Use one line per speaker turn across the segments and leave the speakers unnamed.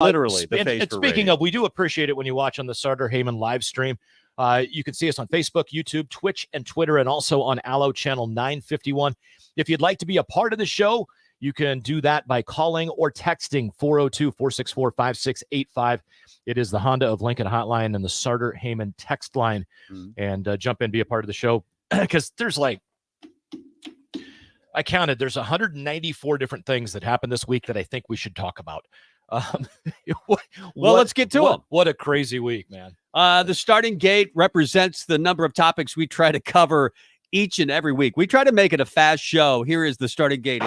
Literally, the face
and
for
speaking
radio.
of, we do appreciate it when you watch on the Sartor Heyman live stream. You can see us on Facebook, YouTube, Twitch, and Twitter, and also on Allo Channel 951. If you'd like to be a part of the show, you can do that by calling or texting 402-464-5685. It is the Honda of Lincoln hotline and the Sartor Heyman text line. And jump in, be a part of the show. Because there's I counted, there's 194 different things that happened this week that I think we should talk about.
Let's get to them.
What a crazy week, man.
The starting gate represents the number of topics we try to cover each and every week. We try to make it a fast show. Here is the starting gate.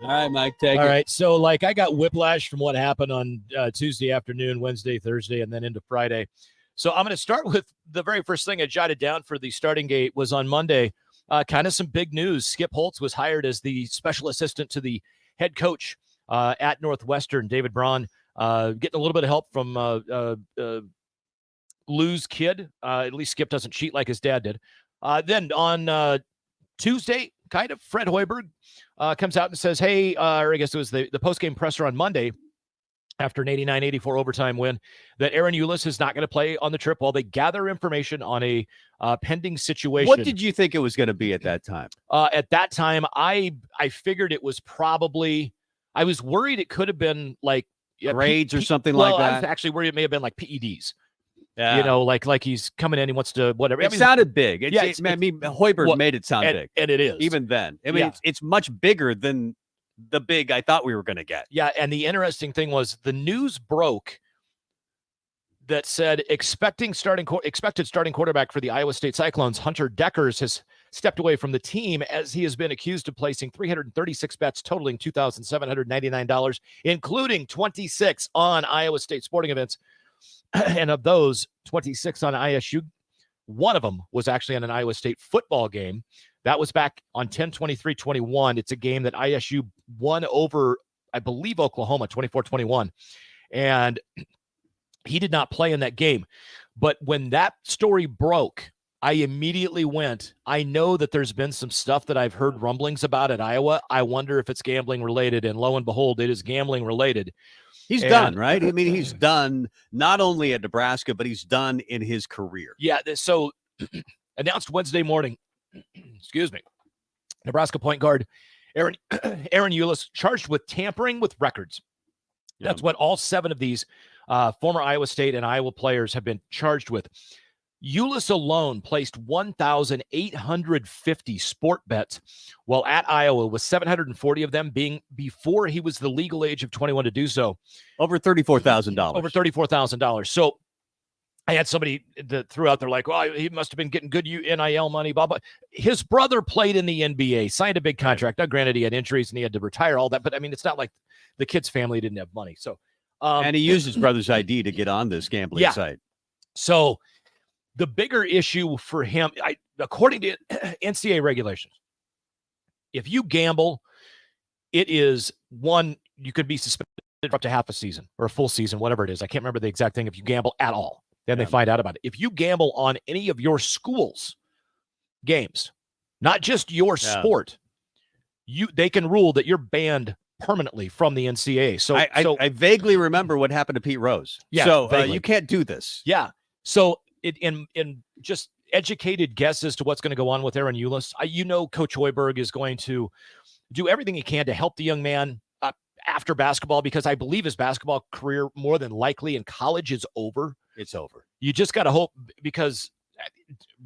All right, Mike, take it.
All right, so I got whiplash from what happened on Tuesday afternoon, Wednesday, Thursday, and then into Friday. So I'm going to start with the very first thing I jotted down for the starting gate was on Monday. Kind of some big news. Skip Holtz was hired as the special assistant to the head coach at Northwestern. David Braun getting a little bit of help from Lou's kid. At least Skip doesn't cheat like his dad did. Then on Tuesday, kind of, Fred Hoiberg comes out and says, hey, or I guess it was the post-game presser on Monday after an 89-84 overtime win, that Aaron Eulis is not going to play on the trip while they gather information on a pending situation.
What did you think it was going to be at that time?
At that time, I figured it was probably, I was worried it could have been
grades or something like that.
I was actually worried it may have been like PEDs.
Yeah.
You know, like he's coming in, he wants to whatever.
It sounded big. Hoiberg made it sound big.
And it is.
Even then. I mean, it's much bigger than the big I thought we were going to get.
Yeah, and the interesting thing was the news broke that said expected starting quarterback for the Iowa State Cyclones, Hunter Deckers, has stepped away from the team as he has been accused of placing 336 bets totaling $2,799, including 26 on Iowa State sporting events. And of those 26 on ISU, one of them was actually on an Iowa State football game. That was back on 10-23-21. It's a game that ISU won over, I believe, Oklahoma 24-21. And he did not play in that game. But when that story broke, I immediately went, I know that there's been some stuff that I've heard rumblings about at Iowa. I wonder if it's gambling related. And lo and behold, it is gambling related.
He's done, right? I mean, he's done not only at Nebraska, but he's done in his career.
Yeah. So announced Wednesday morning, excuse me, Nebraska point guard Aaron Eulis charged with tampering with records. That's what all 7 of these former Iowa State and Iowa players have been charged with. Eulis alone placed 1,850 sport bets while at Iowa, with 740 of them being before he was the legal age of 21 to do so.
Over $34,000.
Over $34,000. So I had somebody that threw out there like, well, he must have been getting good NIL money, blah, blah. His brother played in the NBA, signed a big contract. Now, granted, he had injuries and he had to retire, all that. But, I mean, it's not like the kid's family didn't have money. So,
and he used his brother's ID to get on this gambling site.
So the bigger issue for him, according to NCAA regulations, if you gamble, it is you could be suspended for up to half a season or a full season, whatever it is. I can't remember the exact thing if you gamble at all. Then they find out about it. If you gamble on any of your school's games, not just your sport, they can rule that you're banned permanently from the NCAA. So
I vaguely remember what happened to Pete Rose.
Yeah,
so you can't do this.
Yeah. So in just educated guess as to what's going to go on with Aaron Eulis, Coach Hoiberg is going to do everything he can to help the young man after basketball, because I believe his basketball career more than likely in college is over.
It's over.
You just got to hope, because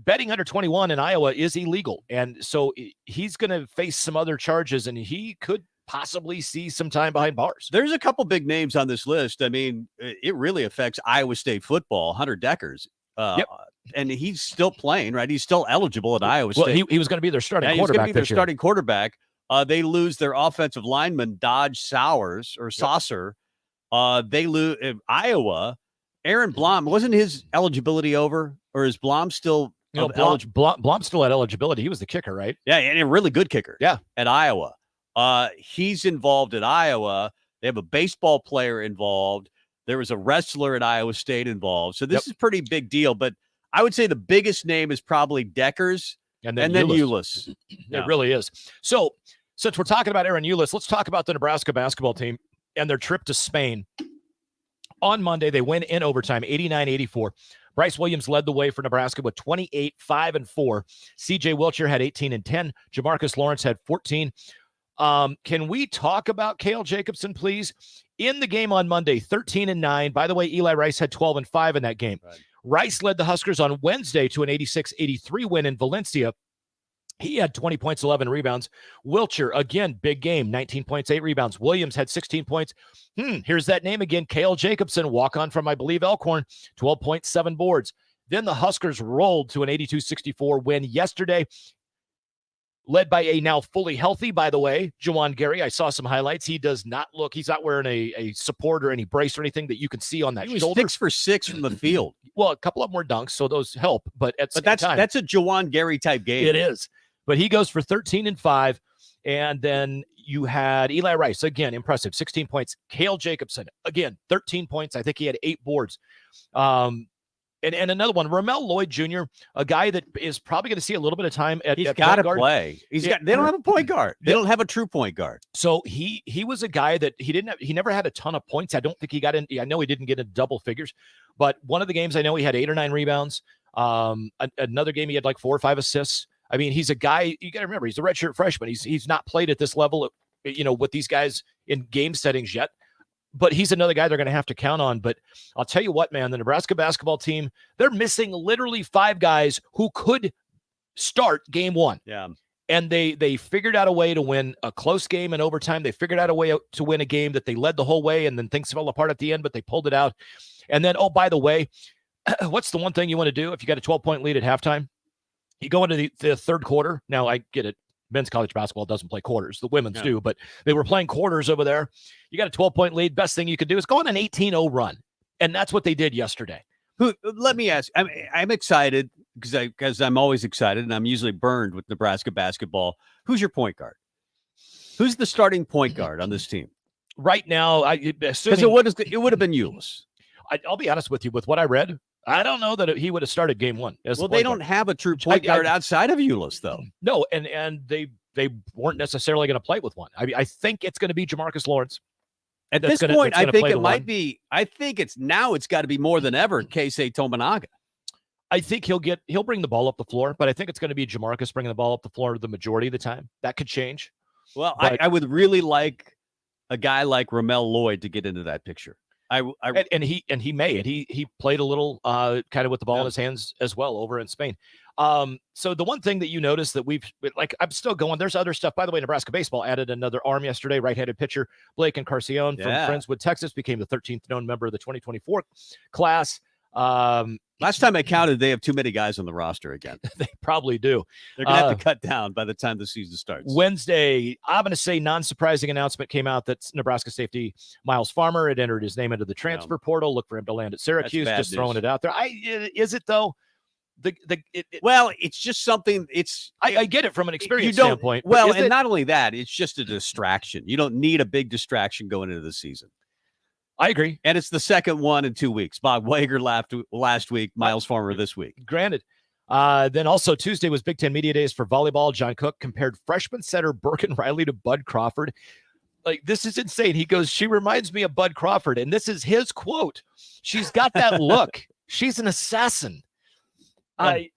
betting under 21 in Iowa is illegal. And so he's going to face some other charges, and he could possibly see some time behind bars.
There's a couple big names on this list. I mean, it really affects Iowa State football. Hunter Deckers. And he's still playing, right? He's still eligible at Iowa State.
Well, he was going to be their starting quarterback.
He's going to be their starting quarterback. They lose their offensive lineman, Dodge Saucer. They lose Iowa. Aaron Blom, wasn't his eligibility over, or is Blom still eligible?
Blom still had eligibility. He was the kicker, right?
Yeah, and a really good kicker.
Yeah,
at Iowa. He's involved at Iowa. They have a baseball player involved. There was a wrestler at Iowa State involved. So this is a pretty big deal. But I would say the biggest name is probably Deckers.
And then
Ulis.
It really is. So since we're talking about Aaron Ulis, let's talk about the Nebraska basketball team and their trip to Spain. On Monday, they win in overtime, 89-84. Bryce Williams led the way for Nebraska with 28, 5, and 4. C.J. Wilcher had 18 and 10. Jamarcus Lawrence had 14. Can we talk about Cale Jacobson, please? In the game on Monday, 13 and 9. By the way, Eli Rice had 12 and 5 in that game. Right. Rice led the Huskers on Wednesday to an 86-83 win in Valencia. He had 20 points, 11 rebounds. Wilcher, again, big game, 19 points, 8 rebounds. Williams had 16 points. Here's that name again, Cale Jacobson, walk-on from, I believe, Elkhorn, 12 points, 7 boards. Then the Huskers rolled to an 82-64 win yesterday, led by a now fully healthy, by the way, Juwan Gary. I saw some highlights. He does not look, he's not wearing a support or any brace or anything that you can see on that
he was
shoulder.
6 for 6 from the field.
Well, a couple of them were dunks, so those help. But that's
a Juwan Gary type game.
It is. But he goes for 13 and 5. And then you had Eli Rice, again, impressive, 16 points. Cale Jacobson, again, 13 points. I think he had 8 boards. And another one, Ramel Lloyd Jr., a guy that is probably going to see a little bit of time at
He's got to play. They don't have a point guard. They don't have a true point guard.
So he was a guy that he never had a ton of points. I don't think he got in. I know he didn't get into double figures, but one of the games I know he had 8 or 9 rebounds. Another game he had like 4 or 5 assists. I mean, he's a guy, you got to remember, he's a redshirt freshman. He's not played at this level, with these guys in game settings yet, but he's another guy they're going to have to count on. But I'll tell you what, man, the Nebraska basketball team, they're missing literally 5 guys who could start game 1.
Yeah.
And they figured out a way to win a close game in overtime. They figured out a way to win a game that they led the whole way, and then things fell apart at the end, but they pulled it out. And then, oh, by the way, what's the one thing you want to do if you got a 12-point lead at halftime? You go into the third quarter. Now, I get it. Men's college basketball doesn't play quarters. The women's do, but they were playing quarters over there. You got a 12-point lead. Best thing you could do is go on an 18-0 run. And that's what they did yesterday.
Let me ask. I'm excited because I'm always excited, and I'm usually burned with Nebraska basketball. Who's your point guard? Who's the starting point guard on this team?
Right now,
because it would have been Ulis.
I'll be honest with you. With what I read, I don't know that he would have started game 1.
Well, they don't have a true point guard outside of Ulis, though.
No, and they weren't necessarily going to play with one. I think it's going to be Jamarcus Lawrence.
At this point, I think it might be. I think it's got to be more than ever Keisei Tominaga.
I think he'll bring the ball up the floor, but I think it's going to be Jamarcus bringing the ball up the floor the majority of the time. That could change.
Well, I would really like a guy like Ramel Lloyd to get into that picture.
And he played a little kind of with the ball in his hands as well over in Spain. So the one thing that you notice that I'm still going, there's other stuff. By the way, Nebraska baseball added another arm yesterday, right-handed pitcher Blake Encarnacion from Friendswood, Texas, became the 13th known member of the 2024 class.
Last time I counted, they have too many guys on the roster again.
They probably do.
They're going to have to cut down by the time the season starts.
Wednesday, I'm going to say non-surprising announcement came out that Nebraska safety Miles Farmer had entered his name into the transfer portal. Look for him to land at Syracuse. Just throwing it out there. Is it though?
Well, it's just something.
I get it from an experience standpoint.
Well, and not only that, it's just a distraction. You don't need a big distraction going into the season.
I agree.
And it's the second one in 2 weeks. Bob Wager last week, Miles Farmer this week.
Granted. Then also Tuesday was Big Ten Media Days for volleyball. John Cook compared freshman center Birkin Riley to Bud Crawford. Like, this is insane. He goes, she reminds me of Bud Crawford. And this is his quote. She's got that look. She's an assassin.
I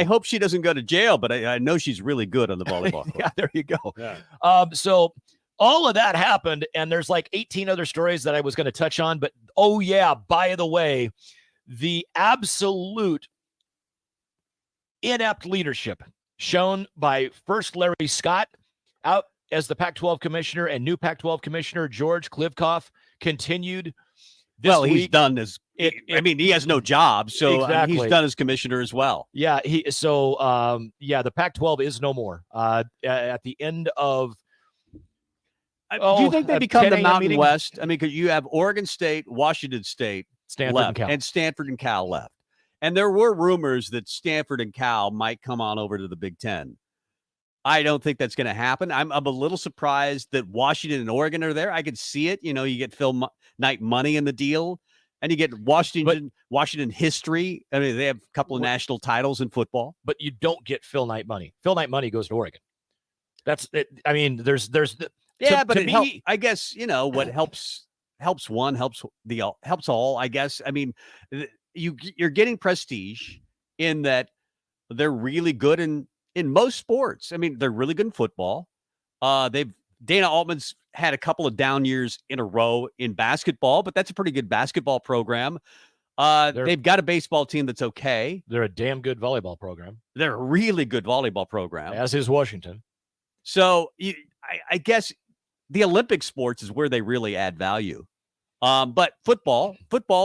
hope she doesn't go to jail, but I know she's really good on the volleyball court.
Yeah, there you go.
Yeah.
So all of that happened, and there's like 18 other stories that I was going to touch on. But, by the way, the absolute inept leadership shown by first Larry Scott out as the Pac-12 commissioner and new Pac-12 commissioner George Klivkoff continued this week.
He's done as he has no job, so
exactly.
He's done as commissioner as well.
Yeah, the Pac-12 is no more. At the end of
do you think they become the Mountain West? I mean, because you have Oregon State, Washington State,
Stanford
and Stanford and Cal left. And there were rumors that Stanford and Cal might come on over to the Big Ten. I don't think that's going to happen. I'm a little surprised that Washington and Oregon are there. I could see it. You get Phil Knight money in the deal. And you get Washington history. I mean, they have a couple of national titles in football.
But you don't get Phil Knight money. Phil Knight money goes to Oregon. That's it. I mean, there's
yeah, but I guess, what helps one, helps all, I guess. I mean, you're getting prestige in that they're really good in most sports. I mean, they're really good in football. Dana Altman's had a couple of down years in a row in basketball, but that's a pretty good basketball program. They've got a baseball team that's okay.
They're a damn good volleyball program.
They're a really good volleyball program.
As is Washington.
So I guess the Olympic sports is where they really add value. But football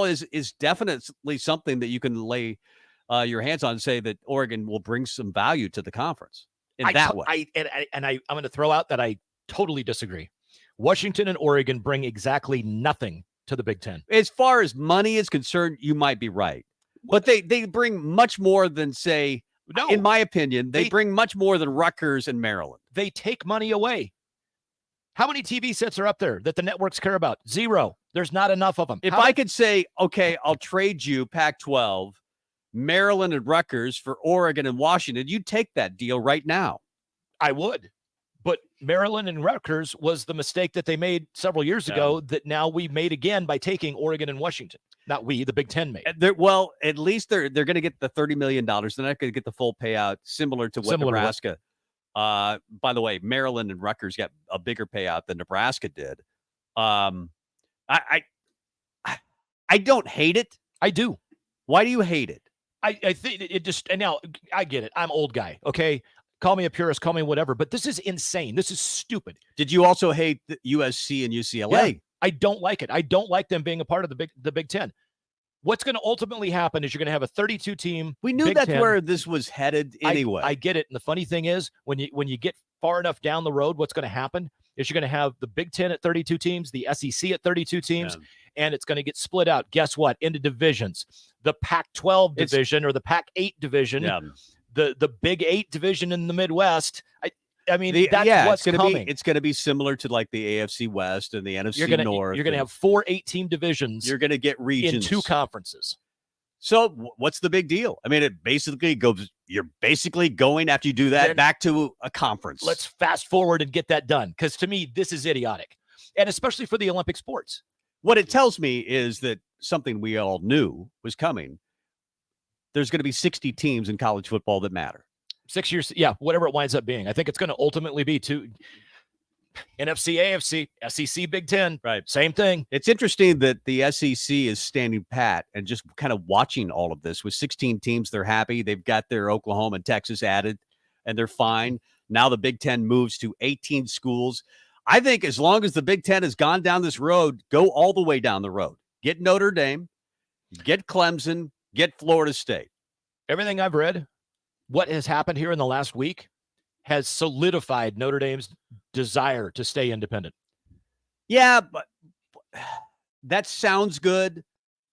is definitely something that you can lay your hands on and say that Oregon will bring some value to the conference in that way.
I'm going to throw out that I totally disagree. Washington and Oregon bring exactly nothing to the Big Ten.
As far as money is concerned, you might be right. But they bring much more than, say, no, in my opinion, they bring much more than Rutgers and Maryland.
They take money away. How many TV sets are up there that the networks care about? Zero. There's not enough of them.
If I could say, okay, I'll trade you Pac-12, Maryland and Rutgers for Oregon and Washington, you'd take that deal right now.
I would. But Maryland and Rutgers was the mistake that they made several years ago that now we made again by taking Oregon and Washington. Not we, the Big Ten made.
Well, at least they're going to get the $30 million. They're not going to get the full payout, similar to what Nebraska. By the way, Maryland and Rutgers got a bigger payout than Nebraska did. I don't hate it.
I do.
Why do you hate it?
I think it just, and now I get it. I'm old guy. Okay. Call me a purist, call me whatever, but this is insane. This is stupid.
Did you also hate the USC and UCLA?
Yeah, I don't like it. I don't like them being a part of the Big Ten. What's going to ultimately happen is you're going to have a 32 team.
We knew that's where this was headed anyway.
I get it. And the funny thing is when you get far enough down the road, what's going to happen is you're going to have the Big Ten at 32 teams, the SEC at 32 teams, and it's going to get split out. Guess what? Into divisions. The Pac-12 division or the Pac-8 division, the Big 8 division in the Midwest. I mean, that's what's coming.
It's going to be similar to like the AFC West and the NFC North.
You're going to have 4 8-team divisions.
You're going to get regions
in 2 conferences.
So what's the big deal? I mean, it basically goes. You're basically going, after you do that, back to a conference.
Let's fast forward and get that done, because to me, this is idiotic, and especially for the Olympic sports.
What it tells me is that something we all knew was coming. There's going to be 60 teams in college football that matter.
6 years, whatever it winds up being. I think it's going to ultimately be 2 NFC, AFC, SEC, Big Ten.
Right.
Same thing.
It's interesting that the SEC is standing pat and just kind of watching all of this. With 16 teams, they're happy. They've got their Oklahoma and Texas added, and they're fine. Now the Big Ten moves to 18 schools. I think as long as the Big Ten has gone down this road, go all the way down the road. Get Notre Dame, get Clemson, get Florida State.
Everything I've read, what has happened here in the last week has solidified Notre Dame's desire to stay independent.
Yeah, but that sounds good.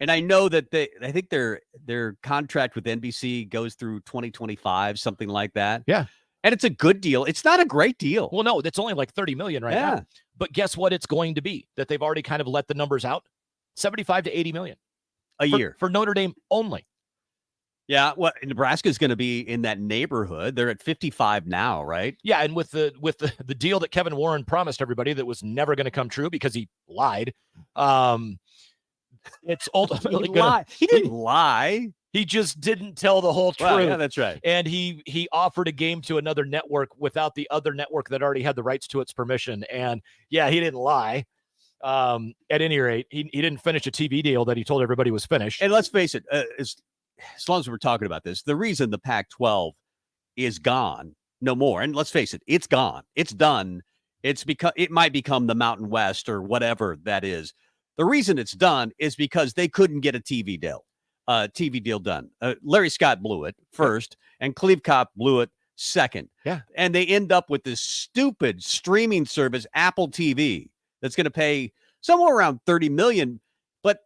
And I know that I think their contract with NBC goes through 2025, something like that.
Yeah.
And it's a good deal. It's not a great deal.
Well, no, it's only like $30 million right now. But guess what it's going to be? That they've already kind of let the numbers out. 75 to 80 million
a year
for Notre Dame only.
Yeah, well, Nebraska is going to be in that neighborhood. They're at 55 now, right?
Yeah, and with the deal that Kevin Warren promised everybody that was never going to come true because he lied. It's ultimately
he didn't lie.
He just didn't tell the whole truth.
Well, yeah, that's right.
And he offered a game to another network without the other network that already had the rights to its permission. And yeah, he didn't lie. At any rate, he didn't finish a TV deal that he told everybody was finished.
And let's face it, as long as we're talking about this, the reason the Pac-12 is gone, no more, and let's face it, it's gone. It's done. It's because it might become the Mountain West or whatever that is. The reason it's done is because they couldn't get a TV deal done. Larry Scott blew it first, and Cleve Kopp blew it second.
Yeah. And
they end up with this stupid streaming service, Apple TV, that's going to pay somewhere around $30 million. But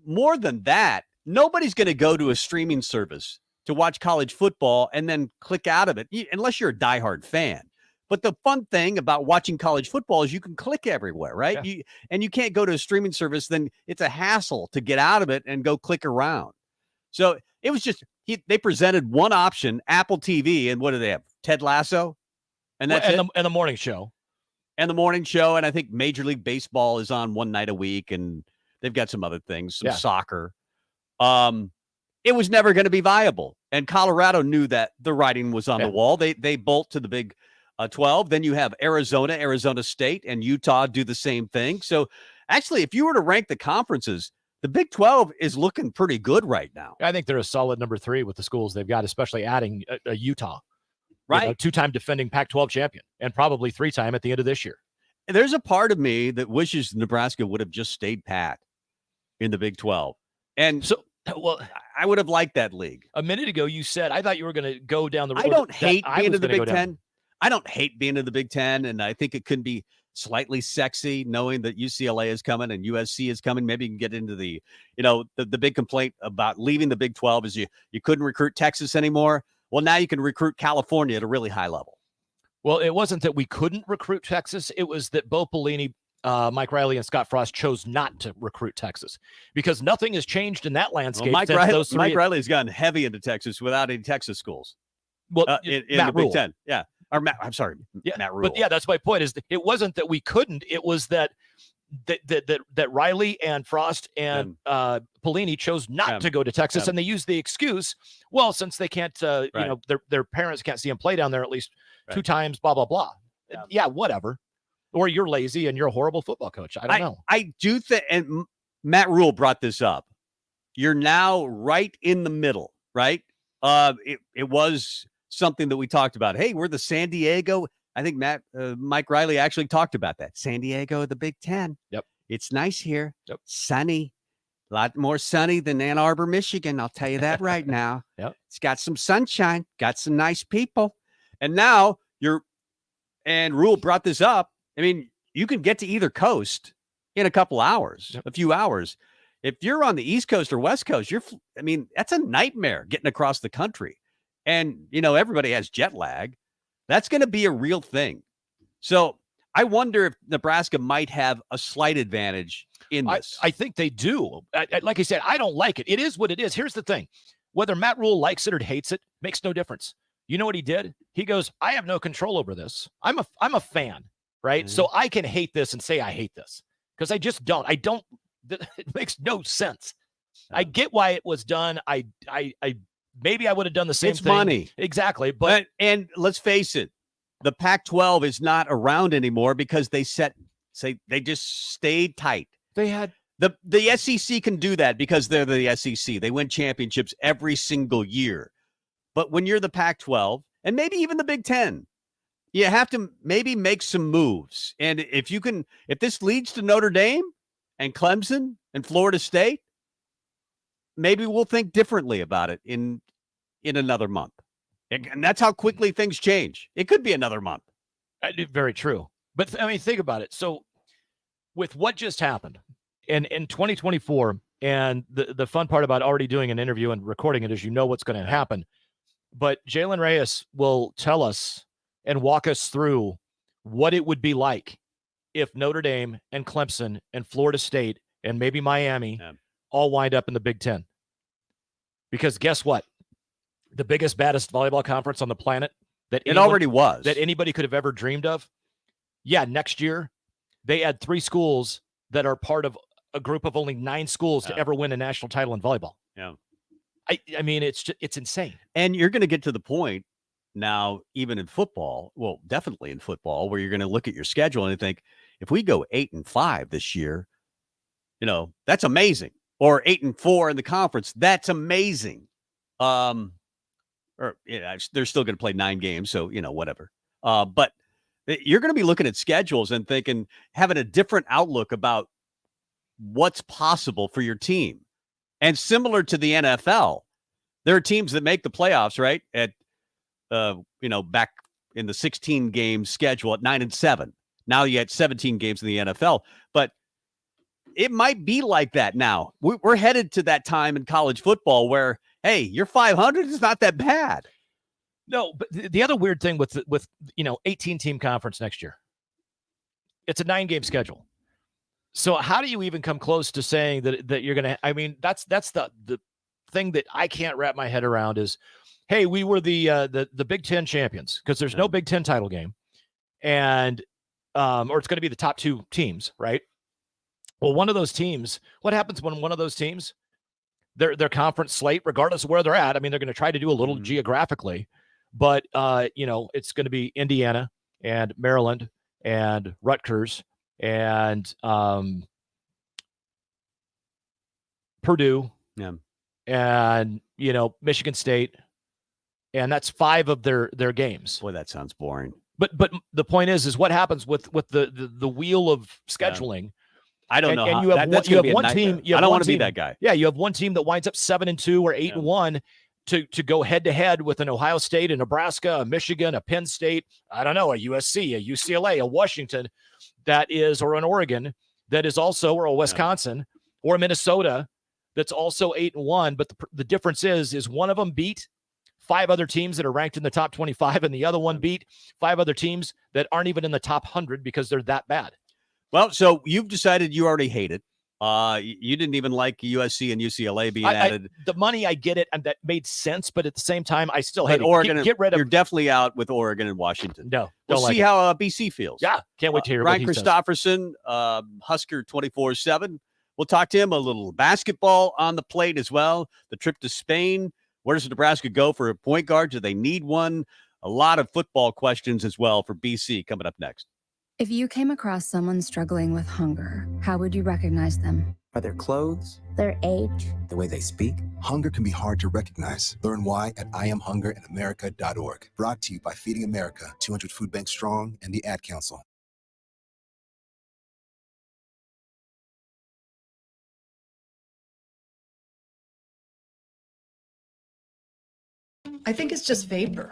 more than that, nobody's going to go to a streaming service to watch college football and then click out of it, unless you're a diehard fan. But the fun thing about watching college football is you can click everywhere, right?
Yeah.
You can't go to a streaming service, then it's a hassle to get out of it and go click around. So it was just they presented one option, Apple TV, and what do they have? Ted Lasso, and that's it.
And the morning show,
and the morning show, and I think Major League Baseball is on one night a week, and they've got some other things, some soccer. It was never going to be viable, and Colorado knew that the writing was on the wall. They bolt to the Big 12. Then you have Arizona State, and Utah do the same thing. So actually, if you were to rank the conferences, the Big 12 is looking pretty good right now.
I think they're a solid number 3 with the schools they've got, especially adding a Utah,
right?
2-time defending Pac-12 champion, and probably 3-time at the end of this year.
There's a part of me that wishes Nebraska would have just stayed pat in the Big 12. And
so,
I would have liked that league.
A minute ago, you said, I thought you were going to go down the road.
I don't hate being in the Big Ten. I don't hate being in the Big Ten, and I think it could be slightly sexy knowing that UCLA is coming and USC is coming. Maybe you can get into the big complaint about leaving the Big 12 is you couldn't recruit Texas anymore. Well, now you can recruit California at a really high level.
Well, it wasn't that we couldn't recruit Texas. It was that Bo Pelini, Mike Riley, and Scott Frost chose not to recruit Texas because nothing has changed in that landscape.
Well, Mike Riley's gone heavy into Texas without any Texas schools.
Well,
in the Big Ten. Yeah. Or I'm sorry, Matt Rule.
But that's my point. Is that it wasn't that we couldn't. It was that Riley and Frost and Pelini chose not to go to Texas, and they used the excuse, well, since they can't, their parents can't see them play down there at least 2 times, blah blah blah. Yeah, whatever. Or you're lazy and you're a horrible football coach. I don't know.
I do think, and Matt Rule brought this up. You're now right in the middle, right? It was something that we talked about. Hey, we're the San Diego. I think Mike Riley actually talked about that. San Diego, the Big Ten.
Yep.
It's nice here.
Yep.
Sunny. A lot more sunny than Ann Arbor, Michigan. I'll tell you that right now.
Yep.
It's got some sunshine, got some nice people. And now and Rule brought this up. I mean, you can get to either coast in a couple hours, a few hours. If you're on the East Coast or West Coast, that's a nightmare getting across the country. And, everybody has jet lag. That's going to be a real thing. So I wonder if Nebraska might have a slight advantage in this.
I think they do. Like I said, I don't like it. It is what it is. Here's the thing. Whether Matt Rule likes it or hates it makes no difference. You know what he did? He goes, I have no control over this. I'm a fan, right? Mm-hmm. So I can hate this and say I hate this because I just don't. It makes no sense. I get why it was done. Maybe I would have done the same thing.
It's money.
Exactly. But
and let's face it, the Pac-12 is not around anymore because they just stayed tight.
They had
the SEC can do that because they're the SEC. They win championships every single year. But when you're the Pac-12 and maybe even the Big Ten, you have to maybe make some moves. And if this leads to Notre Dame and Clemson and Florida State, maybe we'll think differently about it in another month. And that's how quickly things change. It could be another month.
Very true. But I mean, think about it. So with what just happened in 2024, and the fun part about already doing an interview and recording it is what's going to happen. But Jalen Reyes will tell us and walk us through what it would be like if Notre Dame and Clemson and Florida State and maybe Miami all wind up in the Big Ten. Because guess what? The biggest, baddest volleyball conference on the planet that anybody could have ever dreamed of. Yeah, next year they add 3 schools that are part of a group of only 9 schools to ever win a national title in volleyball.
Yeah.
I mean, it's insane.
And you're going to get to the point now, even in football, well, definitely in football, where you're going to look at your schedule and think, if we go 8-5 this year, that's amazing. Or 8-4 in the conference, that's amazing. They're still going to play 9 games, so whatever. But you're going to be looking at schedules and thinking, having a different outlook about what's possible for your team. And similar to the NFL, there are teams that make the playoffs, right? At back in the 16 game schedule at 9-7. Now you had 17 games in the NFL, but it might be like that now. We're headed to that time in college football where, hey, you're 500 is not that bad.
No, but the other weird thing with 18 team conference next year, it's a 9-game schedule. So how do you even come close to saying that you're going to, I mean, that's the thing that I can't wrap my head around is, hey, we were the Big Ten champions, because there's no Big Ten title game, and or it's going to be the top 2 teams, right? Well, one of those teams, what happens when one of those teams, their conference slate, regardless of where they're at, I mean, they're going to try to do a little geographically, but it's going to be Indiana and Maryland and Rutgers and Purdue, and Michigan State, and that's 5 of their games.
Boy, that sounds boring.
But the point is what happens with the wheel of scheduling. Yeah.
I don't know.
And you have one team. I
don't want to be that guy.
Yeah, you have one team that winds up 7-2 or 8-1 to go head to head with an Ohio State, a Nebraska, a Michigan, a Penn State. I don't know, a USC, a UCLA, a Washington, that is, or an Oregon that is also, or a Wisconsin, or a Minnesota that's also 8-1. But the difference is one of them beat 5 other teams that are ranked in the top 25, and the other one beat 5 other teams that aren't even in the top 100 because they're that bad.
Well, so you've decided you already hate it. You didn't even like USC and UCLA being added.
The money, I get it, and that made sense, but at the same time, I still hate
Oregon.
It. Get rid of.
You're definitely out with Oregon and Washington.
No,
we'll see how BC feels.
Yeah, can't wait to hear.
Brian Christopherson, Husker 24/7. We'll talk to him a little basketball on the plate as well. The trip to Spain. Where does Nebraska go for a point guard? Do they need one? A lot of football questions as well for BC coming up next.
If you came across someone struggling with hunger, how would you recognize them?
By their clothes?
Their age?
The way they speak?
Hunger can be hard to recognize. Learn why at IamHungerInAmerica.org. Brought to you by Feeding America, 200 Food Banks Strong, and the Ad Council.
I think it's just vapor.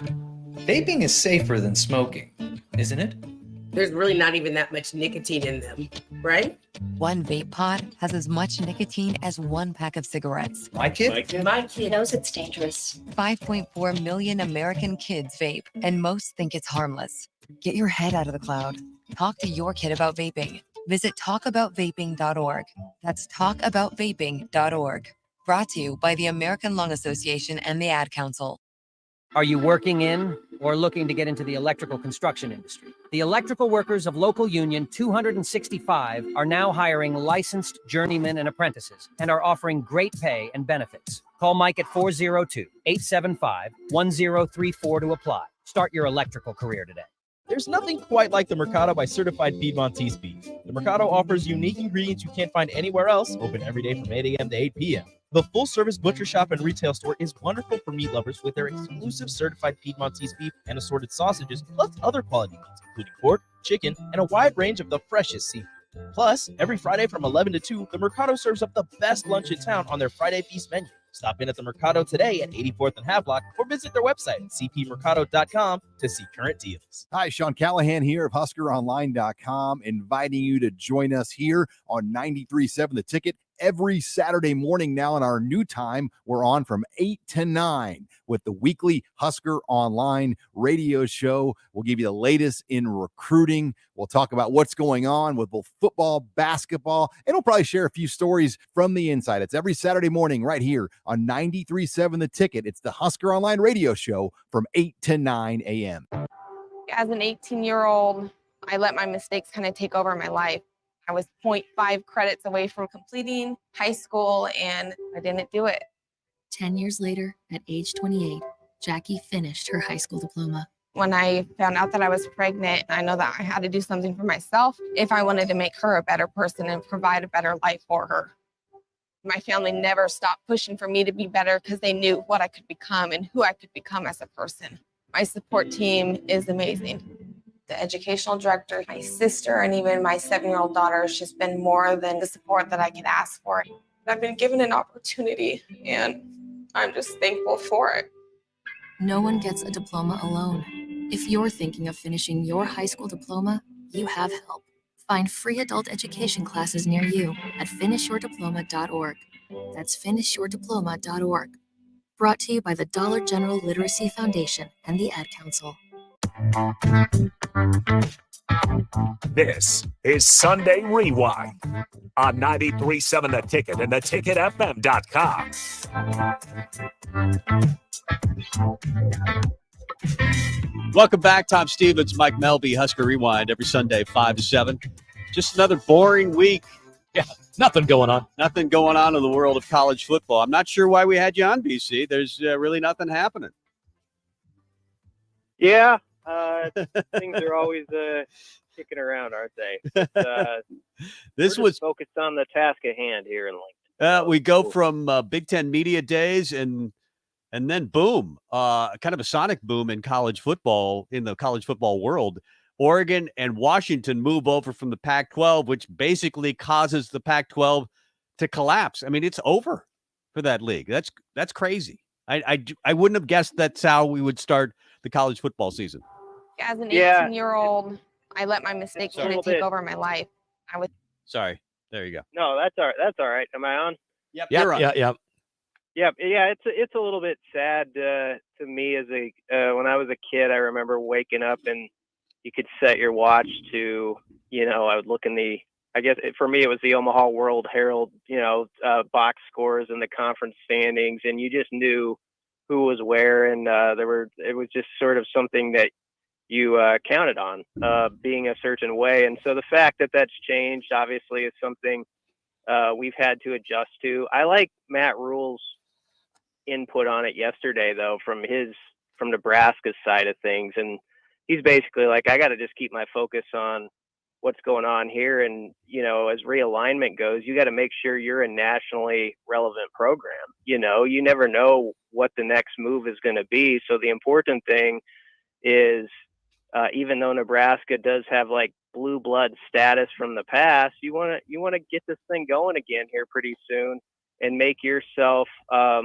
Vaping is safer than smoking, isn't it?
There's really not even that much nicotine in them, right?
One vape pod has as much nicotine as 1 pack of cigarettes.
My kid
knows it's dangerous.
5.4 million American kids vape, and most think it's harmless. Get your head out of the cloud. Talk to your kid about vaping. Visit talkaboutvaping.org. That's talkaboutvaping.org. Brought to you by the American Lung Association and the Ad Council.
Are you working in or looking to get into the electrical construction industry? The electrical workers of Local Union 265 are now hiring licensed journeymen and apprentices and are offering great pay and benefits. Call Mike at 402-875-1034 to apply. Start your electrical career today.
There's nothing quite like the Mercado by Certified Piedmontese beef. The Mercado offers unique ingredients you can't find anywhere else, open every day from 8 a.m. to 8 p.m. The full-service butcher shop and retail store is wonderful for meat lovers with their exclusive certified Piedmontese beef and assorted sausages, plus other quality meats, including pork, chicken, and a wide range of the freshest seafood. Plus, every Friday from 11 to 2, the Mercado serves up the best lunch in town on their Friday Feast menu. Stop in at the Mercado today at 84th and Havelock or visit their website at cpmercado.com to see current deals.
Hi, Sean Callahan here of HuskerOnline.com, inviting you to join us here on 93.7 The Ticket. Every Saturday morning now in our new time, we're on from 8 to 9 with the weekly Husker Online radio show. We'll give you the latest in recruiting. We'll talk about what's going on with both football, basketball, and we'll probably share a few stories from the inside. It's every Saturday morning right here on 93.7 The Ticket. It's the Husker Online radio show from 8 to 9 a.m.
As an 18-year-old, I let my mistakes kind of take over my life. I was 0.5 credits away from completing high school, and I didn't do it.
10 years later, at age 28, Jackie finished her high school diploma.
When I found out that I was pregnant, I know that I had to do something for myself if I wanted to make her a better person and provide a better life for her. My family never stopped pushing for me to be better because they knew what I could become and who I could become as a person. My support team is amazing. The educational director, my sister, and even my 7-year-old daughter has just been more than the support that I could ask for. I've been given an opportunity, and I'm just thankful for it.
No one gets a diploma alone. If you're thinking of finishing your high school diploma, you have help. Find free adult education classes near you at finishyourdiploma.org. That's finishyourdiploma.org. Brought to you by the Dollar General Literacy Foundation and the Ad Council.
This is Sunday Rewind on 93.7 The Ticket and theticketfm.com.
Welcome back. Tom Stevens, Mike Melby, Husker Rewind every Sunday, 5 to 7. Just another boring week.
Yeah, nothing going on.
Nothing going on in the world of college football. I'm not sure why we had you on, BC. There's really nothing happening.
Yeah, things are always kicking around, aren't they? But,
This
we're
was
just focused on the task at hand here in Lincoln.
we go from Big Ten media days and then boom, kind of a sonic boom in college football, in the college football world. Oregon and Washington move over from the Pac-12, which basically causes the Pac-12 to collapse. I mean, it's over for that league. That's crazy. I wouldn't have guessed that's how we would start the college football season.
As an 18-year-old, I let my mistakes kind of take over my life.
Sorry. There you go.
No, that's all right. That's all right. Am I on?
Yep.
Yeah,
You're on.
yeah.
Yeah. It's a little bit sad to me as when I was a kid. I remember waking up and you could set your watch to, I would look in for me it was the Omaha World Herald, box scores and the conference standings, and you just knew who was where, and it was just sort of something that you counted on being a certain way. And so the fact that that's changed obviously is something we've had to adjust to. I like Matt Rule's input on it yesterday, though, from Nebraska's side of things. And he's basically like, I got to just keep my focus on what's going on here. And, as realignment goes, you got to make sure you're a nationally relevant program. You never know what the next move is going to be. So the important thing is, even though Nebraska does have like blue blood status from the past, you want to get this thing going again here pretty soon and make yourself, a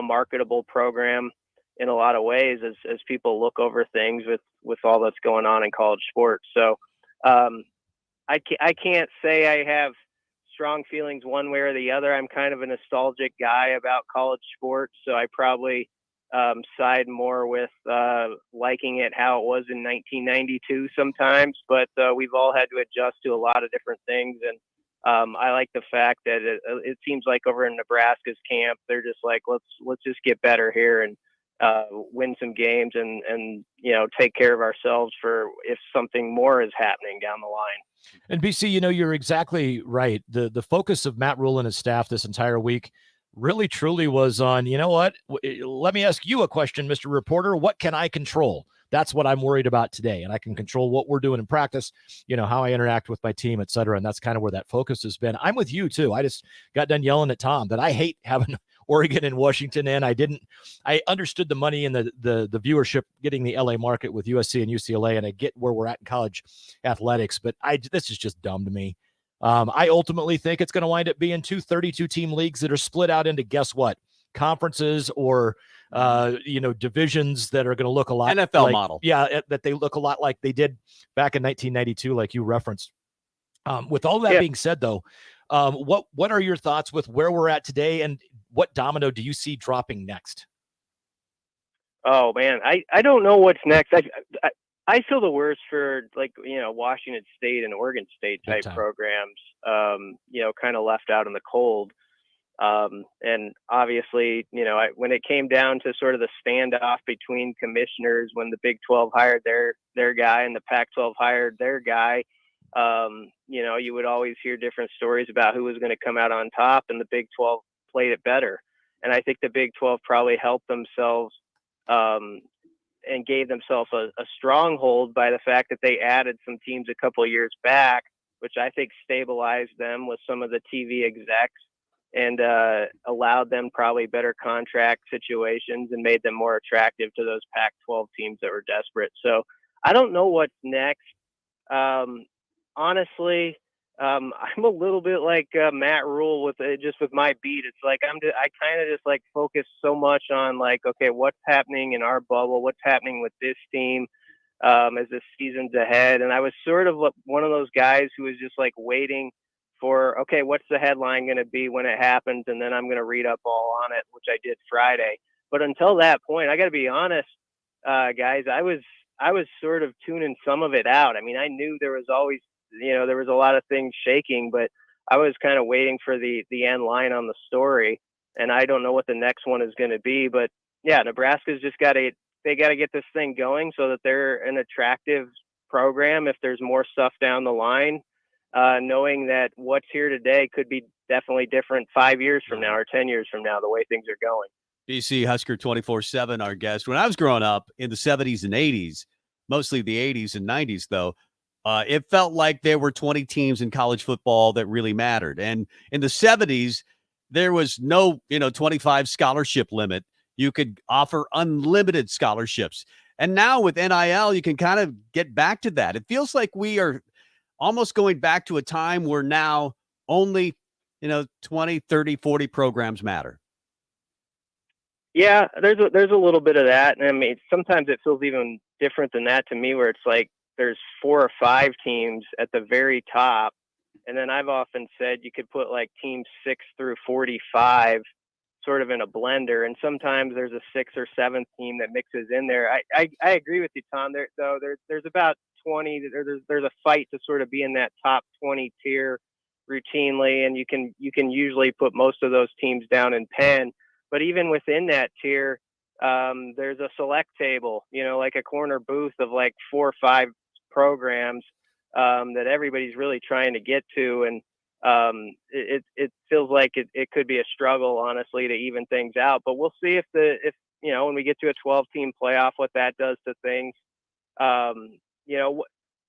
marketable program in a lot of ways as people look over things with all that's going on in college sports. So I can't say I have strong feelings one way or the other. I'm kind of a nostalgic guy about college sports, so I probably side more with liking it how it was in 1992 sometimes, but we've all had to adjust to a lot of different things. And I like the fact that it seems like over in Nebraska's camp, they're just like, let's just get better here and win some games and take care of ourselves for if something more is happening down the line.
And BC, you're exactly right. The focus of Matt Rule and his staff this entire week really truly was on, let me ask you a question, Mr. Reporter. What can I control? That's what I'm worried about today. And I can control what we're doing in practice, how I interact with my team, et cetera. And that's kind of where that focus has been. I'm with you too. I just got done yelling at Tom that I hate having Oregon and Washington in. I understood the money and the viewership getting the LA market with USC and UCLA, and I get where we're at in college athletics, but this is just dumb to me. I ultimately think it's going to wind up being 2 32-team leagues that are split out into, guess what, conferences or divisions that are going to look a lot
NFL model.
Yeah, that they look a lot like they did back in 1992, like you referenced. With all that being said, though, what are your thoughts with where we're at today, and what domino do you see dropping next?
Oh man, I don't know what's next. I feel the worst for Washington State and Oregon State type programs, kind of left out in the cold. And obviously, when it came down to sort of the standoff between commissioners, when the Big 12 hired their guy and the Pac-12 hired their guy, you would always hear different stories about who was going to come out on top, and the Big 12 played it better. And I think the Big 12 probably helped themselves and gave themselves a stronghold by the fact that they added some teams a couple of years back, which I think stabilized them with some of the TV execs and allowed them probably better contract situations and made them more attractive to those Pac-12 teams that were desperate. So I don't know what's next. Honestly, I'm a little bit like Matt Rule with my beat. It's like I kind of just like focus so much on like, okay, what's happening in our bubble? What's happening with this team as the season's ahead? And I was sort of one of those guys who was just like waiting for, okay, what's the headline going to be when it happens? And then I'm going to read up all on it, which I did Friday. But until that point, I got to be honest, guys, I was sort of tuning some of it out. I mean, I knew there was always, there was a lot of things shaking, but I was kind of waiting for the end line on the story. And I don't know what the next one is going to be, but yeah, Nebraska's just they got to get this thing going so that they're an attractive program if there's more stuff down the line, knowing that what's here today could be definitely different 5 years from now or 10 years from now, the way things are going.
BC Husker 24/7, our guest. When I was growing up in the 70s and 80s, mostly the 80s and 90s, though, it felt like there were 20 teams in college football that really mattered. And in the 70s, there was no, 25 scholarship limit. You could offer unlimited scholarships. And now with NIL, you can kind of get back to that. It feels like we are almost going back to a time where now only, 20, 30, 40 programs matter.
Yeah, there's a little bit of that. And I mean, sometimes it feels even different than that to me, where it's like there's 4 or 5 teams at the very top. And then I've often said you could put like teams 6 through 45 sort of in a blender. And sometimes there's a 6th or 7th team that mixes in there. I agree with you, Tom. There's about 20. There's a fight to sort of be in that top 20 tier routinely. And you can usually put most of those teams down in Penn. But even within that tier, there's a select table, like a corner booth of like 4 or 5 programs that everybody's really trying to get to. And it feels like it could be a struggle, honestly, to even things out. But we'll see if when we get to a 12-team playoff, what that does to things.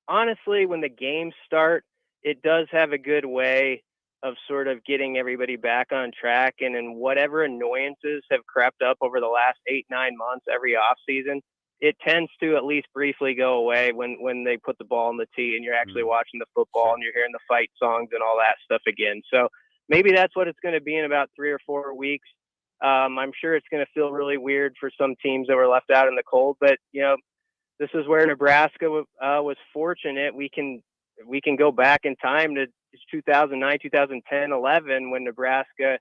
Honestly, when the games start, it does have a good way of sort of getting everybody back on track, and in whatever annoyances have crept up over the last 8-9 months every off season, it tends to at least briefly go away when they put the ball in the tee and you're actually watching the football and you're hearing the fight songs and all that stuff again. So maybe that's what it's going to be in about 3 or 4 weeks. I'm sure it's going to feel really weird for some teams that were left out in the cold, but this is where Nebraska was fortunate. We can go back in time to 2009, 2010, 11, when Nebraska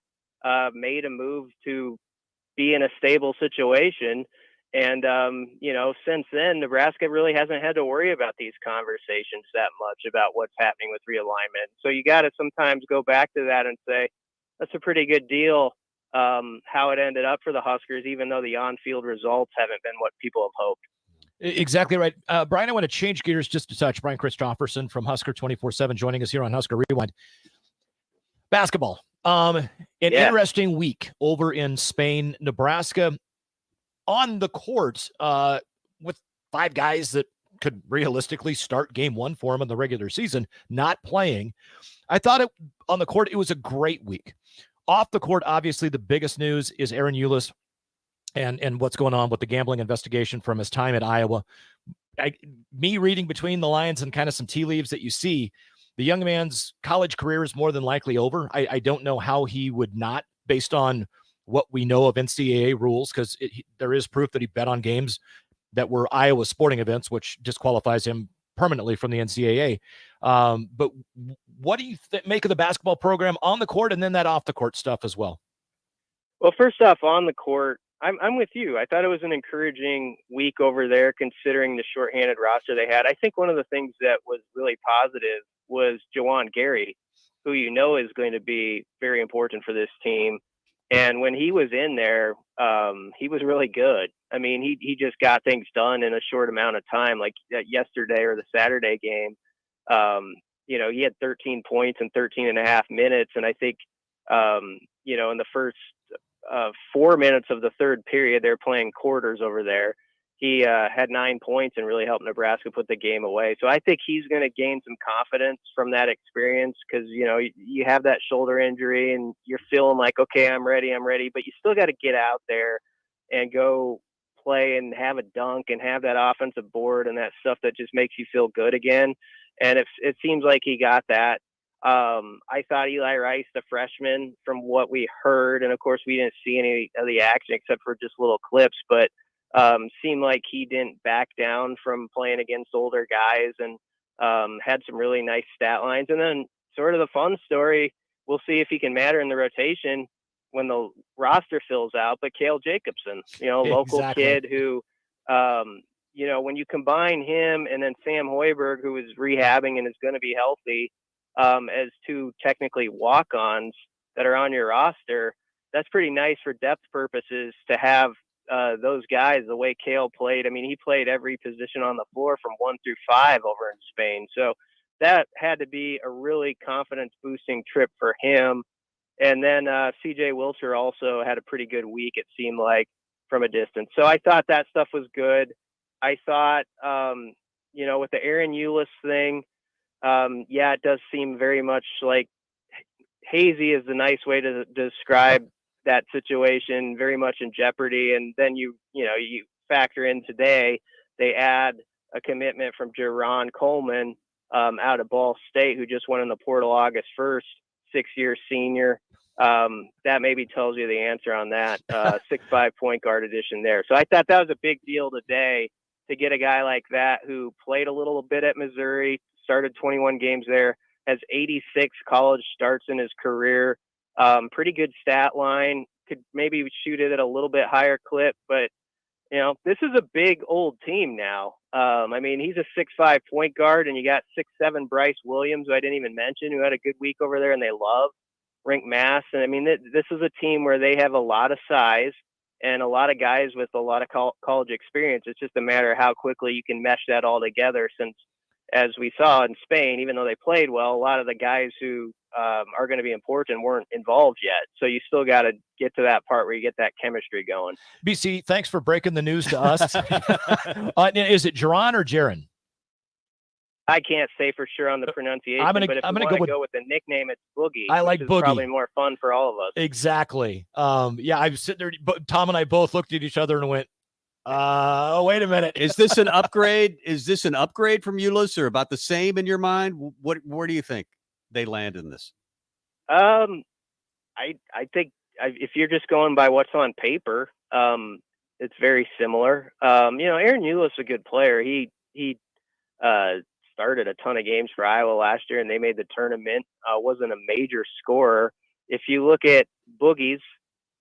made a move to be in a stable situation. And, since then, Nebraska really hasn't had to worry about these conversations that much about what's happening with realignment. So you got to sometimes go back to that and say, that's a pretty good deal, how it ended up for the Huskers, even though the on-field results haven't been what people have hoped.
Exactly right. Brian, I want to change gears just a touch. Brian Christopherson from Husker 24/7 joining us here on Husker Rewind. Basketball. Interesting week over in Spain. Nebraska on the court with 5 guys that could realistically start game 1 for them in the regular season, not playing. I thought on the court, it was a great week. Off the court, obviously, the biggest news is Aaron Eulis and what's going on with the gambling investigation from his time at Iowa. Me reading between the lines and kind of some tea leaves that you see, the young man's college career is more than likely over. I don't know how he would not, based on what we know of NCAA rules, because there is proof that he bet on games that were Iowa sporting events, which disqualifies him permanently from the NCAA. But what do you make of the basketball program on the court and then that off the court stuff as well?
Well, first off, on the court, I'm with you. I thought it was an encouraging week over there, considering the shorthanded roster they had. I think one of the things that was really positive was Jawan Gary, who is going to be very important for this team. And when he was in there, he was really good. I mean, he just got things done in a short amount of time, like yesterday or the Saturday game. He had 13 points in 13 and a half minutes. And I think, in the first 4 minutes of the third period, they're playing quarters over there. He had 9 points and really helped Nebraska put the game away. So I think he's going to gain some confidence from that experience because, you have that shoulder injury and you're feeling like, okay, I'm ready. But you still got to get out there and go play and have a dunk and have that offensive board and that stuff that just makes you feel good again. And it seems like he got that. I thought Eli Rice, the freshman, from what we heard, and of course we didn't see any of the action except for just little clips, but seemed like he didn't back down from playing against older guys and had some really nice stat lines. And then sort of the fun story. We'll see if he can matter in the rotation when the roster fills out. But Cale Jacobson, local kid who, when you combine him and then Sam Hoiberg, who is rehabbing and is going to be healthy, as two technically walk-ons that are on your roster, that's pretty nice for depth purposes to have those guys the way Cale played. I mean, he played every position on the floor from 1 through 5 over in Spain. So that had to be a really confidence-boosting trip for him. And then CJ Wilcher also had a pretty good week, it seemed like, from a distance. So I thought that stuff was good. I thought, with the Aaron Eulis thing, it does seem very much like hazy is the nice way to describe that situation, very much in jeopardy. And then you factor in today, they add a commitment from Jerron Coleman out of Ball State, who just went in the portal August 1st, 6-year senior. That maybe tells you the answer on that 6'5" point guard addition there. So I thought that was a big deal today to get a guy like that who played a little bit at Missouri, started 21 games there, has 86 college starts in his career. Pretty good stat line, could maybe shoot it at a little bit higher clip, but this is a big old team now. He's a 6'5" point guard, and you got 6'7" Bryce Williams, who I didn't even mention, who had a good week over there, and they love Rink Mass. And this is a team where they have a lot of size and a lot of guys with a lot of college experience. It's just a matter of how quickly you can mesh that all together, since, as we saw in Spain, even though they played well, a lot of the guys who are going to be important weren't involved yet. So you still got to get to that part where you get that chemistry going.
BC, thanks for breaking the news to us. Is it Jerron or Jaron?
I can't say for sure on the pronunciation, but if you want to go with the nickname, it's Boogie.
I like
which is
Boogie.
Probably more fun for all of us.
Exactly. I was sitting there, but Tom and I both looked at each other and went, wait a minute.
Is this an upgrade? Is this an upgrade from Eulis, or about the same in your mind? Where do you think they land in this?
I think if you're just going by what's on paper, it's very similar. Aaron Eulis is a good player. He started a ton of games for Iowa last year, and they made the tournament. Wasn't a major scorer. If you look at Boogie's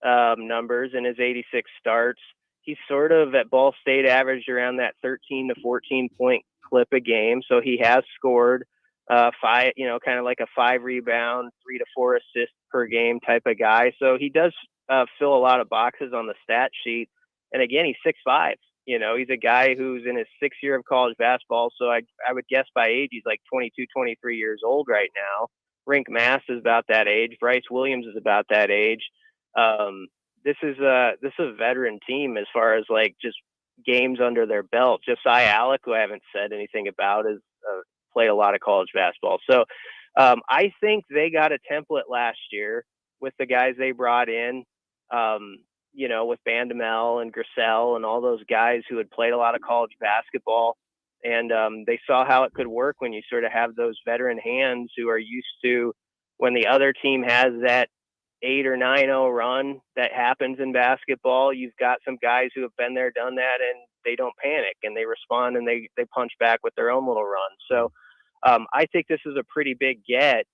numbers in his 86 starts, he's sort of at Ball State averaged around that 13 to 14 point clip a game. So he has scored 5, kind of like a 5 rebound, 3 to 4 assists per game type of guy. So he does fill a lot of boxes on the stat sheet. And again, he's 6'5". He's a guy who's in his 6th year of college basketball. So I would guess by age, he's like 22, 23 years old right now. Rink Mass is about that age. Bryce Williams is about that age. This is a veteran team as far as like just games under their belt. Josiah Alec, who I haven't said anything about, has played a lot of college basketball. So I think they got a template last year with the guys they brought in, with Bandamel and Grissel and all those guys who had played a lot of college basketball. And they saw how it could work when you sort of have those veteran hands who are used to, when the other team has that 8 or 9-0 run that happens in basketball, you've got some guys who have been there, done that, and they don't panic and they respond and they punch back with their own little run. So I think this is a pretty big get.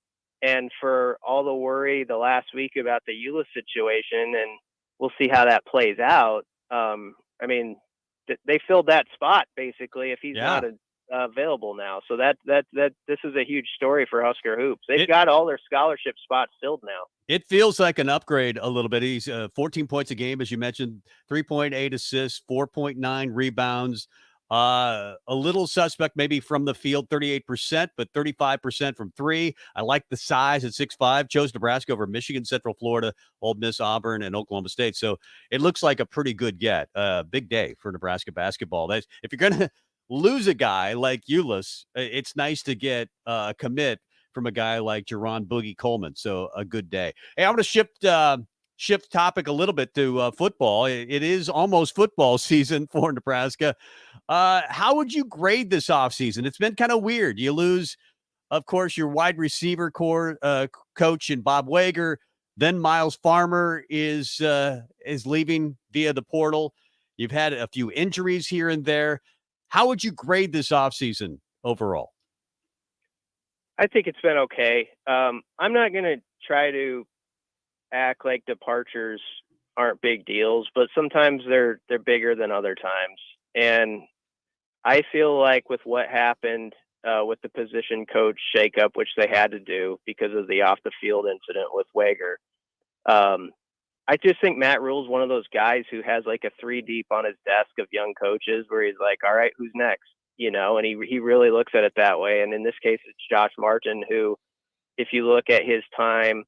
And for all the worry the last week about the Eulis situation, and we'll see how that plays out. They filled that spot basically if he's not available now. So that this is a huge story for Husker hoops. They've got all their scholarship spots filled now.
It feels like an upgrade a little bit. He's 14 points a game, as you mentioned, 3.8 assists, 4.9 rebounds. A little suspect maybe from the field, 38%, but 35% from 3. I like the size at 6'5". Chose Nebraska over Michigan, Central Florida, Ole Miss, Auburn, and Oklahoma State. So it looks like a pretty good get. Big day for Nebraska basketball. If you're going to lose a guy like Eulis, it's nice to get a commit from a guy like Jerron Boogie Coleman. So a good day. Hey, I want to shift topic a little bit to football. It is almost football season for Nebraska. How would you grade this offseason? It's been kind of weird. You lose, of course, your wide receiver core coach in Bob Wager. Then Miles Farmer is leaving via the portal. You've had a few injuries here and there. How would you grade this offseason overall?
I think it's been okay. I'm not going to try to act like departures aren't big deals, but sometimes they're bigger than other times. And I feel like with what happened with the position coach shakeup, which they had to do because of the off the field incident with Wager, I just think Matt Rule's one of those guys who has like a 3 deep on his desk of young coaches where he's like, all right, who's next? You know, and he really looks at it that way. And in this case, it's Josh Martin, who, if you look at his time,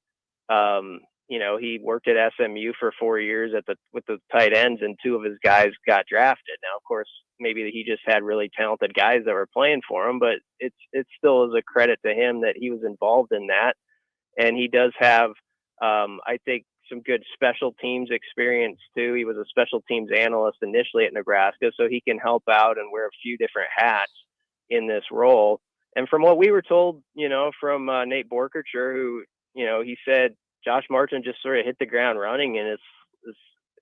you know, he worked at SMU for 4 years with the tight ends, and 2 of his guys got drafted. Now, of course, maybe he just had really talented guys that were playing for him, but it still is a credit to him that he was involved in that. And he does have, I think, some good special teams experience too. He was a special teams analyst initially at Nebraska, so he can help out and wear a few different hats in this role. And from what we were told, you know, from Nate Borkercher, who, you know, he said Josh Martin just sort of hit the ground running, and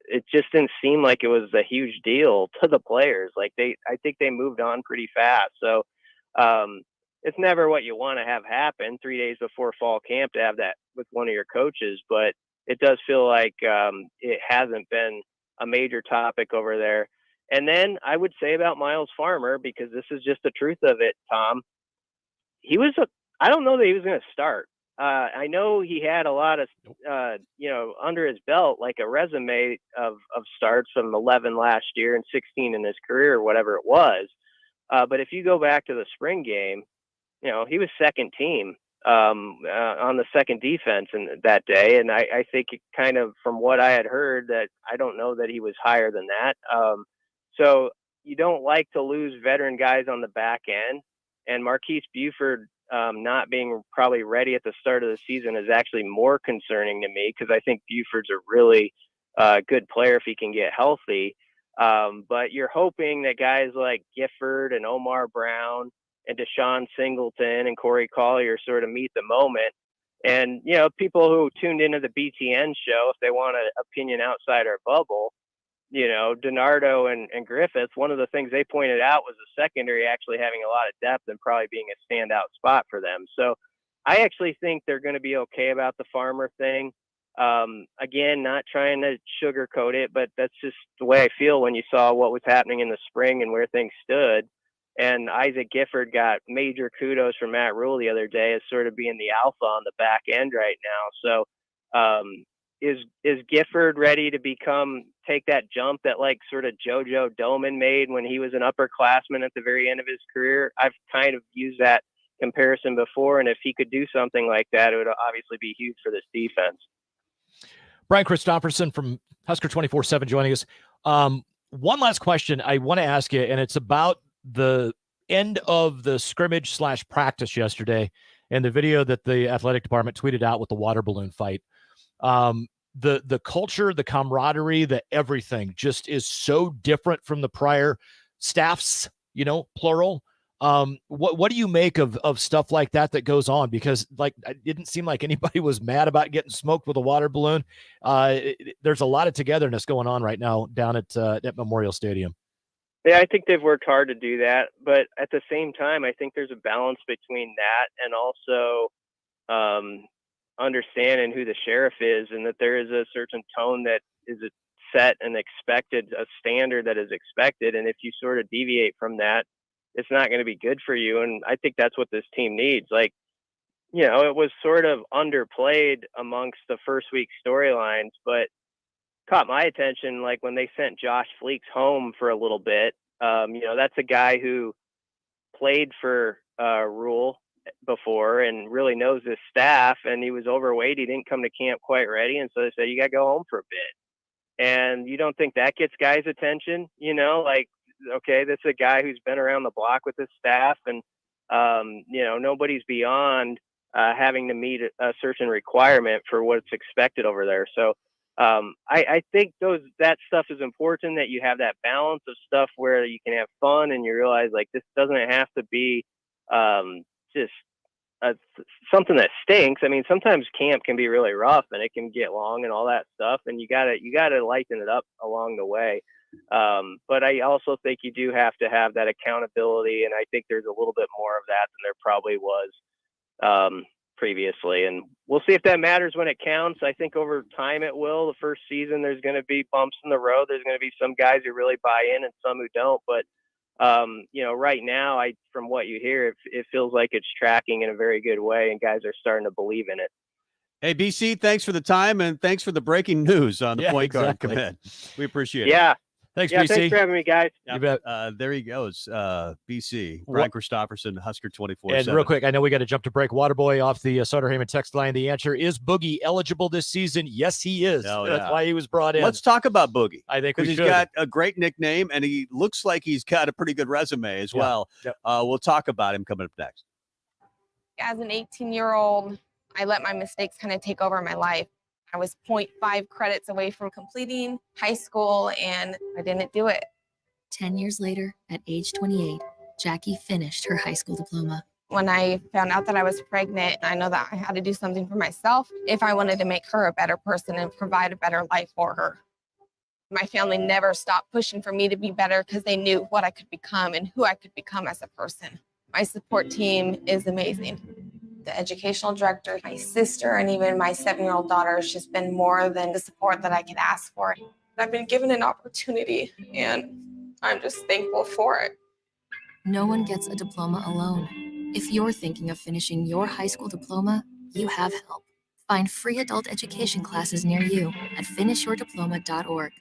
it just didn't seem like it was a huge deal to the players. Like I think they moved on pretty fast. So it's never what you want to have happen 3 days before fall camp to have that with one of your coaches, but it does feel like it hasn't been a major topic over there. And then I would say about Miles Farmer, because this is just the truth of it, Tom, I don't know that he was going to start. I know he had a lot of, you know, under his belt, like a resume of starts from 11 last year and 16 in his career, or whatever it was. But if you go back to the spring game, you know, he was second team on the second defense that day. And I think it kind of, from what I had heard, that I don't know that he was higher than that. So you don't like to lose veteran guys on the back end, and Marquise Buford not being probably ready at the start of the season is actually more concerning to me, because I think Buford's a really good player if he can get healthy. But you're hoping that guys like Gifford and Omar Brown and Deshaun Singleton and Corey Collier sort of meet the moment. And, you know, people who tuned into the BTN show, if they want an opinion outside our bubble, you know, DiNardo and Griffiths, one of the things they pointed out was the secondary actually having a lot of depth and probably being a standout spot for them. So I actually think they're going to be okay about the Farmer thing. Again, not trying to sugarcoat it, but that's just the way I feel when you saw what was happening in the spring and where things stood. And Isaac Gifford got major kudos from Matt Rule the other day as sort of being the alpha on the back end right now. So is Gifford ready to take that jump that like sort of JoJo Doman made when he was an upperclassman at the very end of his career? I've kind of used that comparison before, and if he could do something like that, it would obviously be huge for this defense.
Brian Christopherson from Husker 24/7 joining us. One last question I want to ask you, and it's about the end of the scrimmage / practice yesterday and the video that the athletic department tweeted out with the water balloon fight. The culture, the camaraderie, the everything just is so different from the prior staffs, you know, plural. What do you make of stuff like that goes on? Because like, it didn't seem like anybody was mad about getting smoked with a water balloon. There's a lot of togetherness going on right now down at Memorial Stadium.
Yeah, I think they've worked hard to do that, but at the same time, I think there's a balance between that and also understanding who the sheriff is, and that there is a certain tone that is set and expected, a standard that is expected. And if you sort of deviate from that, it's not going to be good for you. And I think that's what this team needs. Like, you know, it was sort of underplayed amongst the first week storylines, but caught my attention like when they sent Josh Fleeks home for a little bit. You know, that's a guy who played for Rule before and really knows his staff, and he was overweight. He didn't come to camp quite ready, and so they said, you got to go home for a bit. And you don't think that gets guys' attention? You know, like, okay, this is a guy who's been around the block with his staff, and you know, nobody's beyond having to meet a certain requirement for what's expected over there. So I think that stuff is important, that you have that balance of stuff where you can have fun and you realize like this doesn't have to be just something that stinks. I mean, sometimes camp can be really rough and it can get long and all that stuff, and you gotta lighten it up along the way. But I also think you do have to have that accountability, and I think there's a little bit more of that than there probably was previously. And we'll see if that matters when it counts. I think over time it will. The first season, there's going to be bumps in the road. There's going to be some guys who really buy in and some who don't. But, right now, from what you hear, it feels like it's tracking in a very good way, and guys are starting to believe in it.
Hey, BC, thanks for the time, and thanks for the breaking news on the point guard commit. We appreciate it.
Yeah.
Thanks,
yeah,
BC.
Thanks for having me, guys.
You bet.
There he goes, BC. Brian Christopherson, Husker 24/7.
And real quick, I know we got to jump to break. Waterboy off the Sutter Heyman text line. The answer is Boogie eligible this season. Yes, he is.
Oh,
That's why he was brought in.
Let's talk about Boogie.
I think we
because
should.
He's got a great nickname, and he looks like he's got a pretty good resume as well.
Yep.
We'll talk about him coming up next.
As an 18-year-old, I let my mistakes kind of take over my life. I was 0.5 credits away from completing high school, and I didn't do it.
10 years later, at age 28, Jackie finished her high school diploma.
When I found out that I was pregnant, I know that I had to do something for myself if I wanted to make her a better person and provide a better life for her. My family never stopped pushing for me to be better because they knew what I could become and who I could become as a person. My support team is amazing. The educational director, my sister, and even my 7-year-old daughter has just been more than the support that I could ask for. I've been given an opportunity, and I'm just thankful for it.
No one gets a diploma alone. If you're thinking of finishing your high school diploma, you have help. Find free adult education classes near you at finishyourdiploma.org.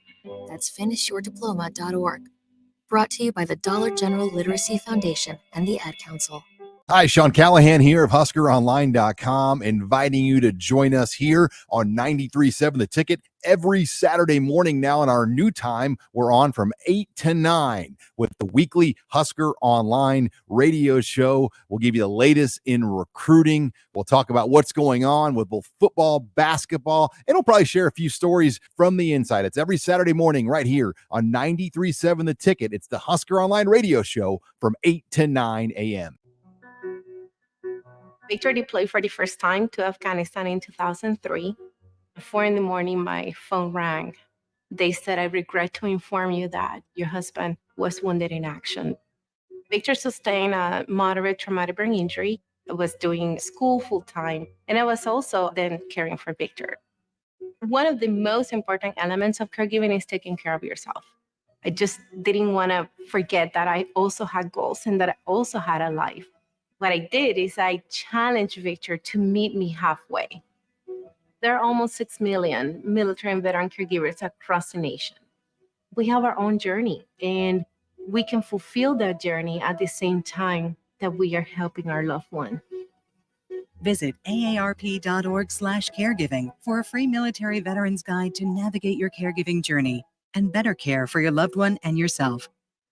That's finishyourdiploma.org. Brought to you by the Dollar General Literacy Foundation and the Ad Council.
Hi, Sean Callahan here of HuskerOnline.com, inviting you to join us here on 93.7 The Ticket every Saturday morning now in our new time. We're on from 8 to 9 with the weekly Husker Online radio show. We'll give you the latest in recruiting. We'll talk about what's going on with both football, basketball, and we'll probably share a few stories from the inside. It's every Saturday morning right here on 93.7 The Ticket. It's the Husker Online radio show from 8 to 9 a.m.
Victor deployed for the first time to Afghanistan in 2003. At 4 a.m, my phone rang. They said, "I regret to inform you that your husband was wounded in action." Victor sustained a moderate traumatic brain injury. I was doing school full time, and I was also then caring for Victor. One of the most important elements of caregiving is taking care of yourself. I just didn't want to forget that I also had goals and that I also had a life. What I did is I challenged Victor to meet me halfway. There are almost 6 million military and veteran caregivers across the nation. We have our own journey, and we can fulfill that journey at the same time that we are helping our loved one.
Visit aarp.org/caregiving for a free military veterans guide to navigate your caregiving journey and better care for your loved one and yourself.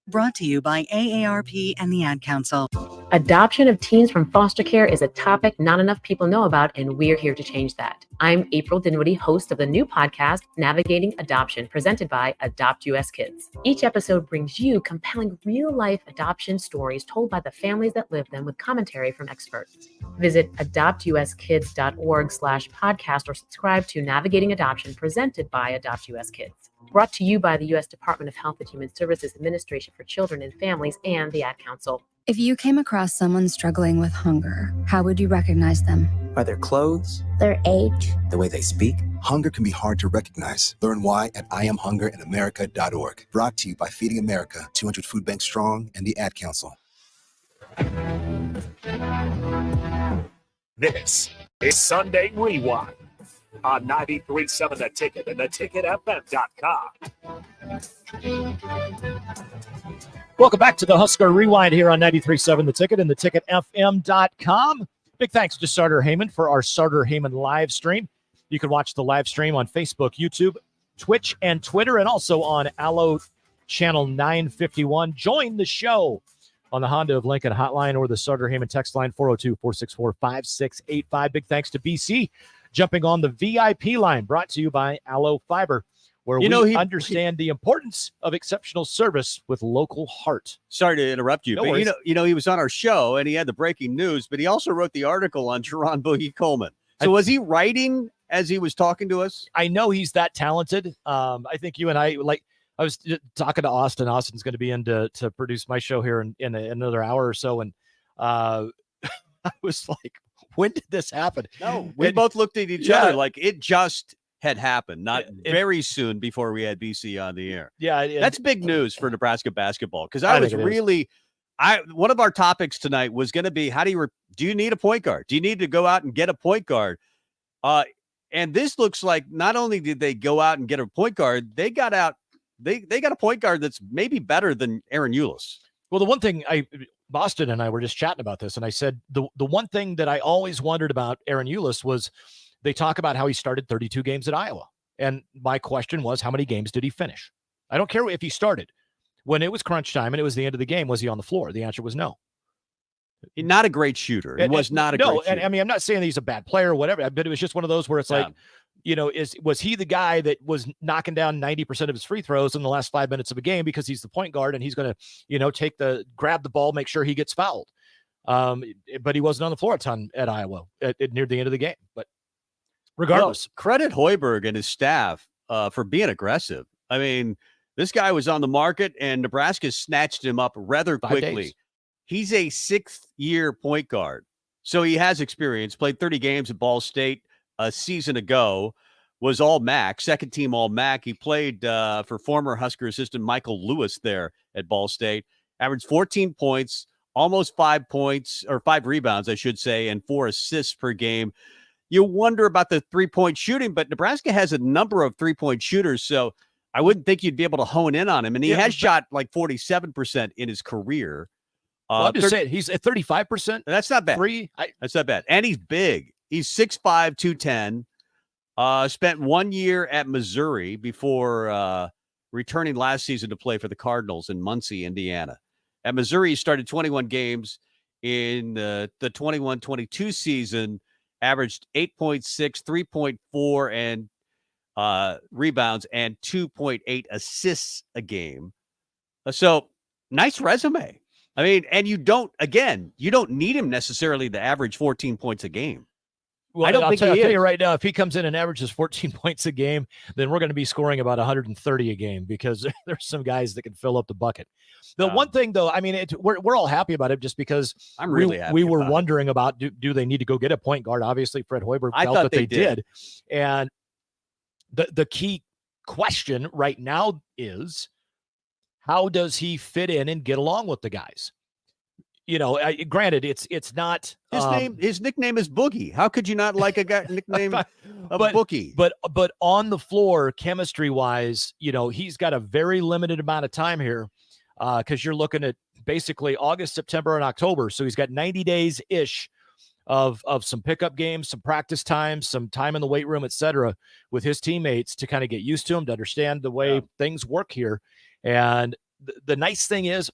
Brought to you by AARP and the Ad Council.
Adoption of teens from foster care is a topic not enough people know about, and we're here to change that. I'm April Dinwiddie, host of the new podcast, Navigating Adoption, presented by Adopt US Kids. Each episode brings you compelling real-life adoption stories told by the families that live them with commentary from experts. Visit adoptuskids.org/podcast or subscribe to Navigating Adoption, presented by Adopt US Kids. Brought to you by the U.S. Department of Health and Human Services Administration for Children and Families and the Ad Council.
If you came across someone struggling with hunger, how would you recognize them?
By their clothes,
Their age.
the way they speak. Hunger can be hard to recognize. Learn why at IamHungerInAmerica.org. Brought to you by Feeding America, 200 Food Banks Strong, and the Ad Council.
This is Sunday Rewind on 93.7 The Ticket and theticketfm.com.
Welcome back to the Husker Rewind here on 93.7 The Ticket and theticketfm.com. Big thanks to Sutter Heyman for our Sutter Heyman live stream. You can watch the live stream on Facebook, YouTube, Twitch, and Twitter, and also on Allo Channel 951. Join the show on the Honda of Lincoln hotline or the Sutter Heyman text line, 402-464-5685. Big thanks to BC jumping on the VIP line, brought to you by Allo Fiber, where we understand the importance of exceptional service with local heart.
Sorry to interrupt you,
No
but
worries.
he was on our show and he had the breaking news, but he also wrote the article on Jerron Boogie Coleman. So was he writing as he was talking to us?
I know he's that talented. I think you and I was talking to Austin. Austin's going to be in to produce my show here in another hour or so. And I was like, when did this happen?
No, we both looked at each other like it just had happened, not very soon before we had BC on the air.
Yeah.
That's big news for Nebraska basketball because I was really one of our topics tonight was going to be do you need a point guard? Do you need to go out and get a point guard? And this looks like not only did they go out and get a point guard, they got a point guard that's maybe better than Aaron Eulis.
Well, the one thing Boston and I were just chatting about this, and I said the one thing that I always wondered about Aaron Eulis was they talk about how he started 32 games at Iowa. And my question was, how many games did he finish? I don't care if he started. When it was crunch time and it was the end of the game, was he on the floor? The answer was no.
Not a great shooter. He was not a great shooter.
And I mean, I'm not saying he's a bad player or whatever, but it was just one of those where it's like, was he the guy that was knocking down 90% of his free throws in the last 5 minutes of a game because he's the point guard and he's going to, grab the ball, make sure he gets fouled. But he wasn't on the floor a ton at Iowa near the end of the game. But regardless,
credit Hoiberg and his staff for being aggressive. I mean, this guy was on the market and Nebraska snatched him up rather quickly. He's a 6th-year point guard, so he has experience, played 30 games at Ball State a season ago, was All-MAC, second-team All-MAC. He played for former Husker assistant Michael Lewis there at Ball State, averaged 14 points, almost 5 points, or 5 rebounds, I should say, and 4 assists per game. You wonder about the three-point shooting, but Nebraska has a number of three-point shooters, so I wouldn't think you'd be able to hone in on him. And he has shot like 47% in his career.
Well, I'm just saying, he's at 35%.
That's not bad. That's not bad. And he's big. He's 6'5", 210. Spent 1 year at Missouri before returning last season to play for the Cardinals in Muncie, Indiana. At Missouri, he started 21 games in the 21-22 season, averaged 8.6, 3.4, and rebounds, and 2.8 assists a game. So nice resume. I mean, and you don't need him necessarily to average 14 points a game.
Well, I'll tell you right now, if he comes in and averages 14 points a game, then we're going to be scoring about 130 a game because there's some guys that can fill up the bucket. The one thing, though, I mean, we're all happy about it just because
I'm really happy
we were wondering about do they need to go get a point guard? Obviously, Fred Hoiberg felt that they did. And the key question right now is, how does he fit in and get along with the guys? Granted, it's not
his nickname is Boogie. How could you not like a guy nickname Boogie?
But on the floor, chemistry wise, he's got a very limited amount of time here because you're looking at basically August, September, and October. So he's got 90 days ish of some pickup games, some practice time, some time in the weight room, etc., with his teammates to kind of get used to him, to understand the way things work here. And the nice thing is,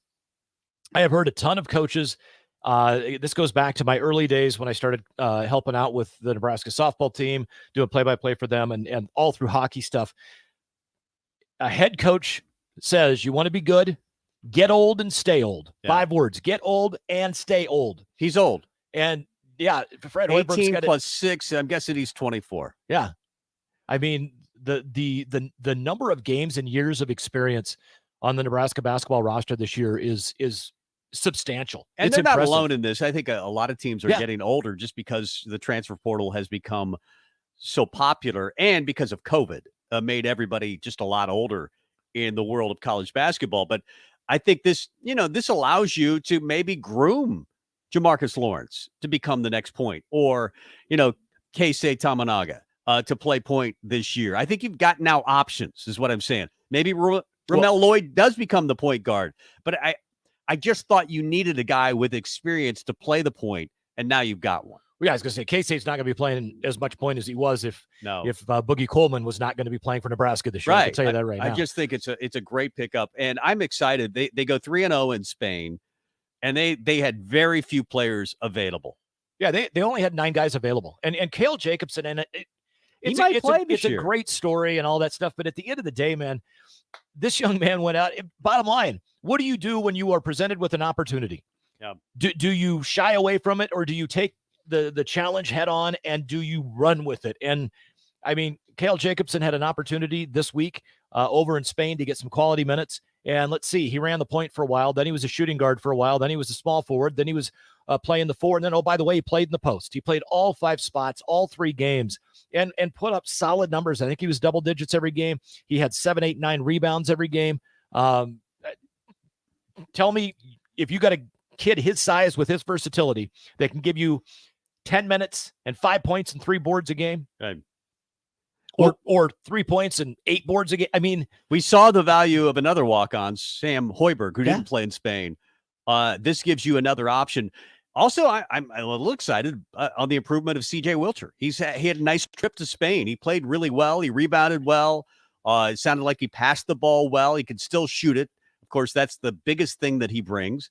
I have heard a ton of coaches. This goes back to my early days when I started helping out with the Nebraska softball team, doing play-by-play for them, and all through hockey stuff. A head coach says, you want to be good, get old and stay old. 5 words: get old and stay old.
He's old.
And Fred
18 plus 6. I'm guessing he's 24.
Yeah. I mean, the number of games and years of experience on the Nebraska basketball roster this year is substantial.
And
it's
they're
impressive.
not alone in this. I think a lot of teams are getting older just because the transfer portal has become so popular, and because of COVID made everybody just a lot older in the world of college basketball. But I think this allows you to maybe groom Jamarcus Lawrence to become the next point, or, Keisei Tamanaga to play point this year. I think you've got now options, is what I'm saying. Maybe Ramel Lloyd does become the point guard, but I just thought you needed a guy with experience to play the point, and now you've got one.
Well, yeah, I was going to say, Keisei's not going to be playing as much point as he was if Boogie Coleman was not going to be playing for Nebraska this year.
Right.
I can tell you that right now.
I just think it's a great pickup, and I'm excited. They go 3-0 in Spain, and they had very few players available.
Yeah, they only had 9 guys available, and Cale Jacobson, and it's a great story and all that stuff. But at the end of the day, man, this young man went out. Bottom line, what do you do when you are presented with an opportunity?
Yeah.
Do you shy away from it, or do you take the challenge head on and do you run with it? And I mean, Cale Jacobson had an opportunity this week over in Spain to get some quality minutes. And let's see, he ran the point for a while. Then he was a shooting guard for a while. Then he was a small forward. Then he was playing the 4. And then, oh, by the way, he played in the post. He played all 5 spots, all 3 games, and put up solid numbers. I think he was double digits every game. He had 7, 8, 9 rebounds every game. Tell me, if you got a kid his size with his versatility that can give you 10 minutes and 5 points and 3 boards a game,
right,
or 3 points and 8 boards a game. I mean,
we saw the value of another walk-on, Sam Hoiberg, who didn't play in Spain. This gives you another option. Also, I'm a little excited on the improvement of CJ Wilcher. He had a nice trip to Spain. He played really well. He rebounded well. It sounded like he passed the ball well. He could still shoot it. Of course, that's the biggest thing that he brings.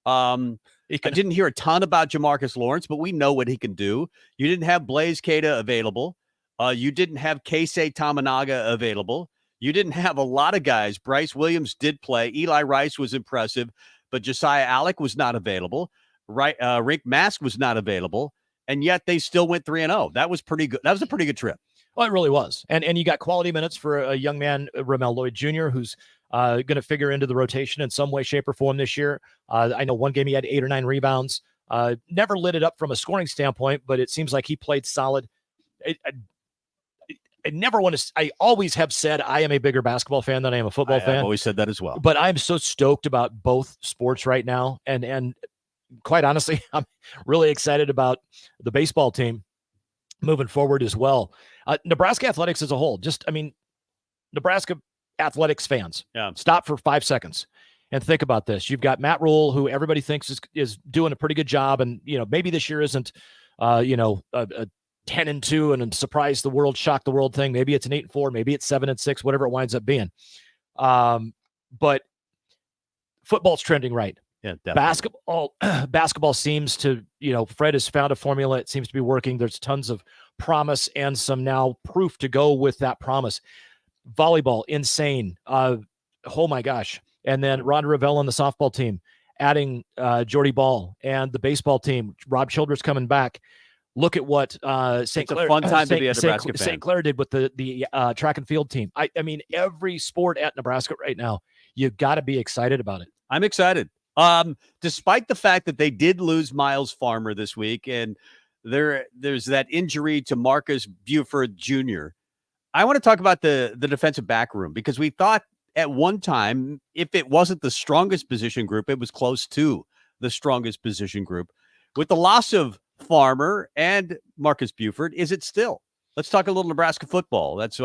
I didn't hear a ton about Jamarcus Lawrence, but we know what he can do. You didn't have Blaise Keita available. You didn't have Keisei Tamanaga available. You didn't have a lot of guys. Bryce Williams did play. Eli Rice was impressive, but Josiah Alec was not available. Rick Mask was not available, and yet they still went 3-0. That was pretty good. That was a pretty good trip.
Well, it really was. And you got quality minutes for a young man, Ramel Lloyd Jr., who's going to figure into the rotation in some way, shape, or form this year. I know one game he had 8 or 9 rebounds. Never lit it up from a scoring standpoint, but it seems like he played solid. I always have said I am a bigger basketball fan than I am a football fan.
I've always said that as well.
But I'm so stoked about both sports right now. And quite honestly, I'm really excited about the baseball team moving forward as well. Nebraska athletics as a whole, Nebraska athletics fans, stop for 5 seconds and think about this. You've got Matt Rule, who everybody thinks is doing a pretty good job. And, maybe this year isn't, a 10-2 and surprise the world, shock the world thing. Maybe it's an 8-4, maybe it's 7-6, whatever it winds up being. But football's trending right.
Yeah, definitely.
Basketball seems to, Fred has found a formula. It seems to be working. There's tons of promise and some now proof to go with that promise. Volleyball, insane. Oh my gosh. And then Ron Revelle on the softball team, adding Jordy Ball, and the baseball team, Rob Childress coming back. Look at what St. Clair,
fun time to be a Nebraska fan.
St. Clair did with the track and field team. I mean, every sport at Nebraska right now, you've got to be excited about it.
I'm excited. Despite the fact that they did lose Miles Farmer this week, and there's that injury to Marcus Buford Jr., I want to talk about the defensive back room, because we thought at one time, if it wasn't the strongest position group, it was close to the strongest position group. With the loss of Farmer and Marcus Buford, is it still? Let's talk a little Nebraska football. That's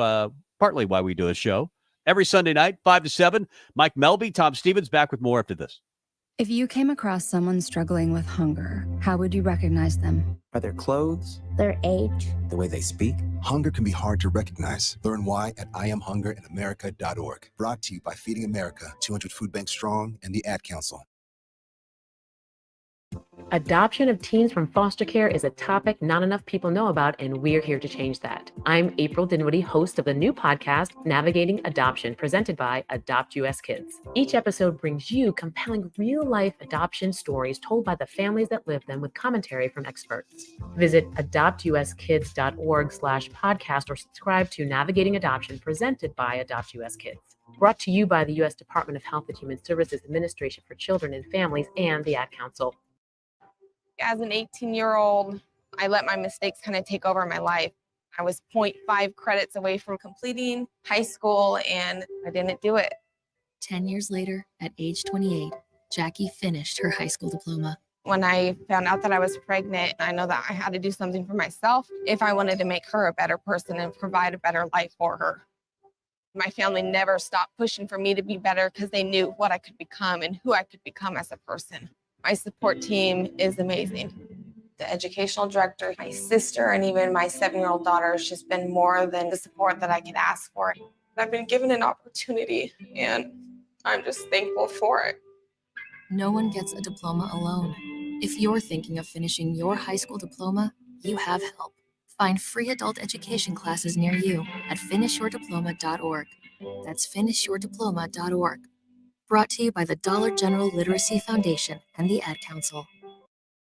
partly why we do a show every Sunday night, 5 to 7. Mike Melby, Tom Stevens, back with more after this.
If you came across someone struggling with hunger, how would you recognize them?
By their clothes,
Their age.
the way they speak. Hunger can be hard to recognize. Learn why at IamHungerInAmerica.org. Brought to you by Feeding America, 200 Food Banks Strong, and the Ad Council.
Adoption of teens from foster care is a topic not enough people know about, and we're here to change that. I'm April Dinwiddie, host of the new podcast, Navigating Adoption, presented by Adopt US Kids. Each episode brings you compelling real-life adoption stories told by the families that live them, with commentary from experts. Visit adoptuskids.org/podcast or subscribe to Navigating Adoption, presented by Adopt US Kids. Brought to you by the U.S. Department of Health and Human Services Administration for Children and Families and the Ad Council.
As an 18-year-old, I let my mistakes kind of take over my life. I was 0.5 credits away from completing high school, and I didn't do it.
10 years later, at age 28, Jackie finished her high school diploma.
When I found out that I was pregnant, I know that I had to do something for myself if I wanted to make her a better person and provide a better life for her. My family never stopped pushing for me to be better because they knew what I could become and who I could become as a person. My support team is amazing. The educational director, my sister, and even my 7-year-old daughter has just been more than the support that I could ask for. I've been given an opportunity, and I'm just thankful for it.
No one gets a diploma alone. If you're thinking of finishing your high school diploma, you have help. Find free adult education classes near you at finishyourdiploma.org. That's finishyourdiploma.org. Brought to you by the Dollar General Literacy Foundation and the Ad Council.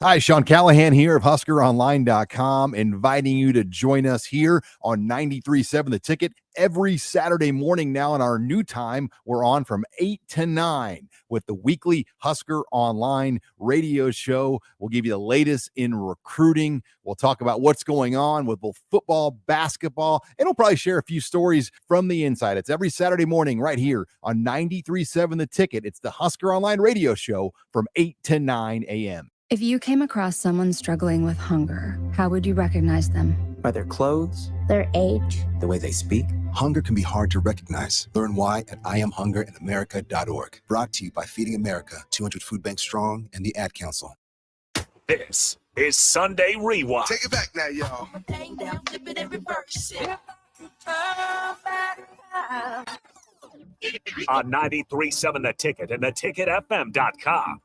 Hi, Sean Callahan here of HuskerOnline.com, inviting you to join us here on 93.7 The Ticket every Saturday morning now in our new time. We're on from 8 to 9 with the weekly Husker Online radio show. We'll give you the latest in recruiting. We'll talk about what's going on with both football, basketball, and we'll probably share a few stories from the inside. It's every Saturday morning right here on 93.7 The Ticket. It's the Husker Online radio show from 8 to 9 a.m.
If you came across someone struggling with hunger, how would you recognize them?
By their clothes,
Their age.
the way they speak. Hunger can be hard to recognize. Learn why at IamHungerInAmerica.org. Brought to you by Feeding America, 200 Food Banks Strong, and the Ad Council.
This is Sunday Rewind.
Take it back now, y'all.
On 93.7 The Ticket and theticketfm.com.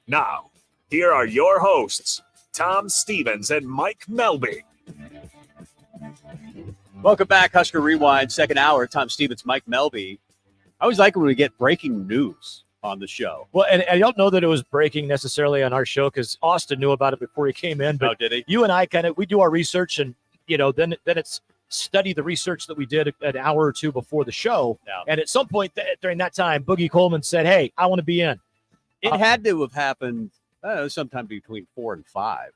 Now, here are your hosts, Tom Stevens and Mike Melby.
Welcome back, Husker Rewind, second hour. Tom Stevens, Mike Melby. I always like when we get breaking news on the show.
Well, and I don't know that it was breaking necessarily on our show because Austin knew about it before he came in. But
did he?
You and I we do our research, and then it's study the research that we did an hour or two before the show.
Yeah.
And at some point during that time, Boogie Coleman said, "Hey, I want to be in."
It had to have happened sometime between 4 and 5.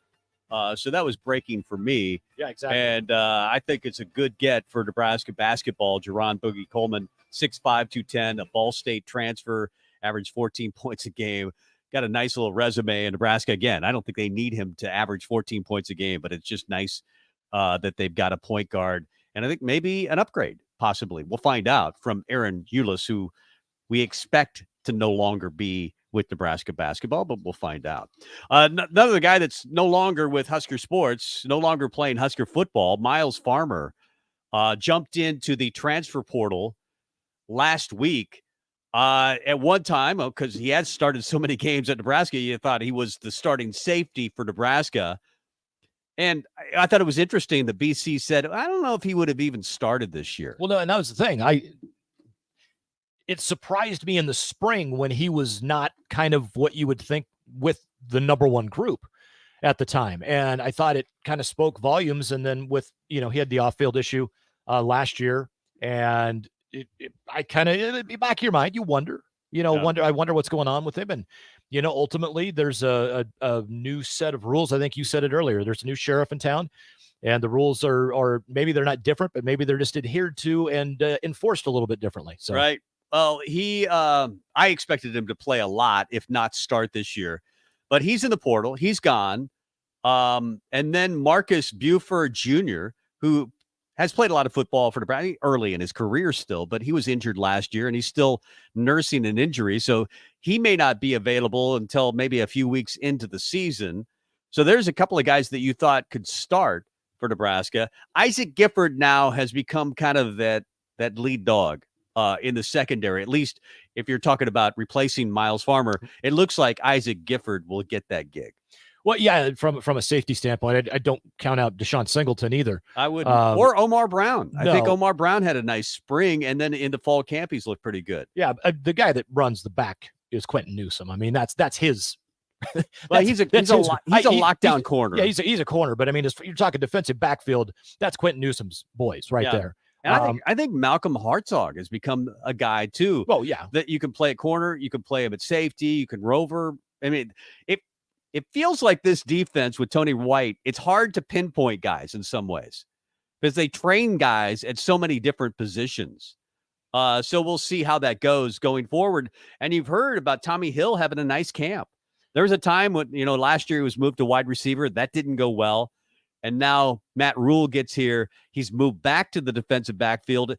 So that was breaking for me.
Yeah, exactly.
And I think it's a good get for Nebraska basketball. Jerron Boogie Coleman, 6'5", 210, a Ball State transfer, averaged 14 points a game. Got a nice little resume in Nebraska. Again, I don't think they need him to average 14 points a game, but it's just nice that they've got a point guard. And I think maybe an upgrade, possibly. We'll find out from Aaron Eulis, who we expect to no longer be with Nebraska basketball, but we'll find out. Another guy that's no longer with Husker sports, no longer playing Husker football, Miles Farmer, jumped into the transfer portal last week. At one time, because he had started so many games at Nebraska, you thought he was the starting safety for Nebraska. And I thought it was interesting that BC said, I don't know if he would have even started this year.
Well, no, and that was the thing. It surprised me in the spring when he was not kind of what you would think with the number one group at the time. And I thought it kind of spoke volumes. And then with, he had the off-field issue last year. And it'd be back of your mind. You wonder, I wonder what's going on with him. And, ultimately there's a new set of rules. I think you said it earlier. There's a new sheriff in town. And the rules are maybe they're not different, but maybe they're just adhered to and enforced a little bit differently. So.
Right. Well, I expected him to play a lot, if not start this year, but he's in the portal. He's gone. And then Marcus Buford Jr., who has played a lot of football for Nebraska early in his career still, but he was injured last year and he's still nursing an injury. So he may not be available until maybe a few weeks into the season. So there's a couple of guys that you thought could start for Nebraska. Isaac Gifford now has become kind of that lead dog in the secondary. At least if you're talking about replacing Miles Farmer, it looks like Isaac Gifford will get that gig.
Well, yeah, from a safety standpoint, I don't count out Deshaun Singleton either.
I wouldn't. Or Omar Brown.
No.
I think Omar Brown had a nice spring, and then in the fall camp, he's looked pretty good.
Yeah, the guy that runs the back is Quentin Newsome. I mean, that's his.
Well, he's a lockdown corner.
Yeah, he's a corner, but I mean, you're talking defensive backfield. That's Quentin Newsome's boys right there.
And I think Malcolm Hartzog has become a guy too.
Oh yeah,
that you can play at corner, you can play him at safety, you can rover. I mean, it feels like this defense with Tony White, it's hard to pinpoint guys in some ways because they train guys at so many different positions. So we'll see how that goes going forward. And you've heard about Tommy Hill having a nice camp. There was a time when, last year he was moved to wide receiver. That didn't go well. And now Matt Rule gets here. He's moved back to the defensive backfield.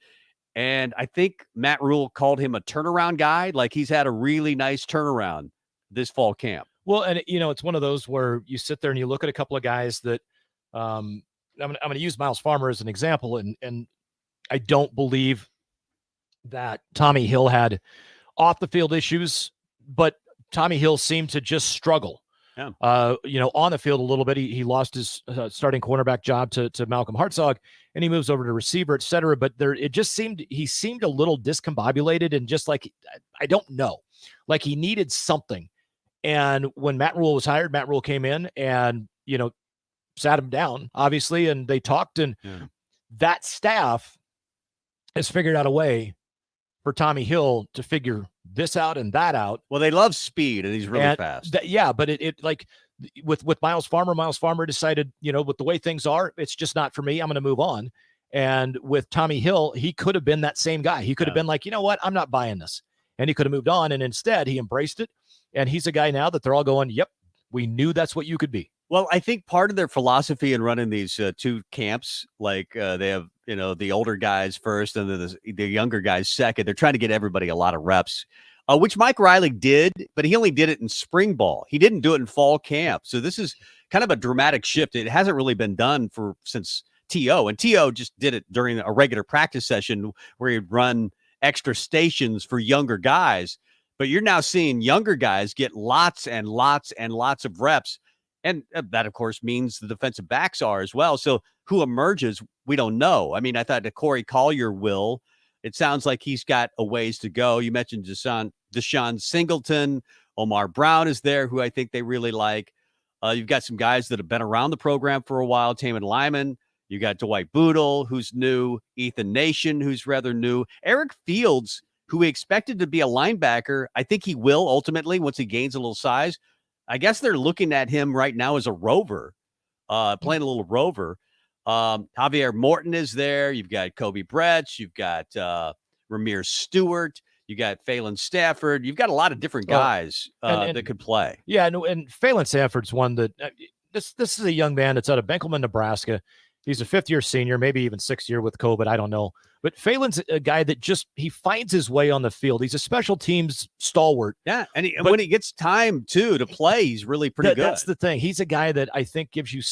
And I think Matt Rule called him a turnaround guy. Like he's had a really nice turnaround this fall camp.
Well, and it's one of those where you sit there and you look at a couple of guys that I'm going to use Miles Farmer as an example. And I don't believe that Tommy Hill had off the field issues, but Tommy Hill seemed to just struggle.
Yeah.
On the field a little bit. He lost his starting cornerback job to Malcolm Hartzog, and he moves over to receiver, et cetera. But he seemed a little discombobulated and just like, I don't know, like he needed something. And when Matt Rule was hired, Matt Rule came in and, sat him down, obviously, and they talked. And that staff has figured out a way for Tommy Hill to figure this out and that out.
Well, they love speed, and he's really fast.
But it like with Miles Farmer decided, with the way things are, it's just not for me. I'm going to move on. And with Tommy Hill, he could have been that same guy. He could have been like, you know what? I'm not buying this. And he could have moved on. And instead, he embraced it. And he's a guy now that they're all going, yep, we knew that's what you could be.
Well, I think part of their philosophy in running these two camps, like they have, the older guys first and then the younger guys second. They're trying to get everybody a lot of reps, which Mike Riley did, but he only did it in spring ball. He didn't do it in fall camp. So this is kind of a dramatic shift. It hasn't really been done since T.O. And T.O. just did it during a regular practice session where he'd run extra stations for younger guys. But you're now seeing younger guys get lots and lots and lots of reps. And that, of course, means the defensive backs are as well. So who emerges, we don't know. I mean, I thought that Corey Collier will. It sounds like he's got a ways to go. You mentioned Deshaun Singleton. Omar Brown is there, who I think they really like. You've got some guys that have been around the program for a while. Taman Lyman. You got Dwight Boodle, who's new. Ethan Nation, who's rather new. Eric Fields, who we expected to be a linebacker. I think he will ultimately once he gains a little size. I guess they're looking at him right now as a rover, playing a little rover. Javier Morton is there. You've got Kobe Bretsch. You've got Ramir Stewart. You got Phelan Stafford. You've got a lot of different guys that could play.
Yeah, and Phelan Stafford's one that this is a young man that's out of Benkelman, Nebraska. He's a fifth-year senior, maybe even sixth year with COVID. I don't know. But Phelan's a guy that he finds his way on the field. He's a special teams stalwart.
Yeah, and when he gets time, too, to play, he's really pretty good.
That's the thing. He's a guy that I think gives you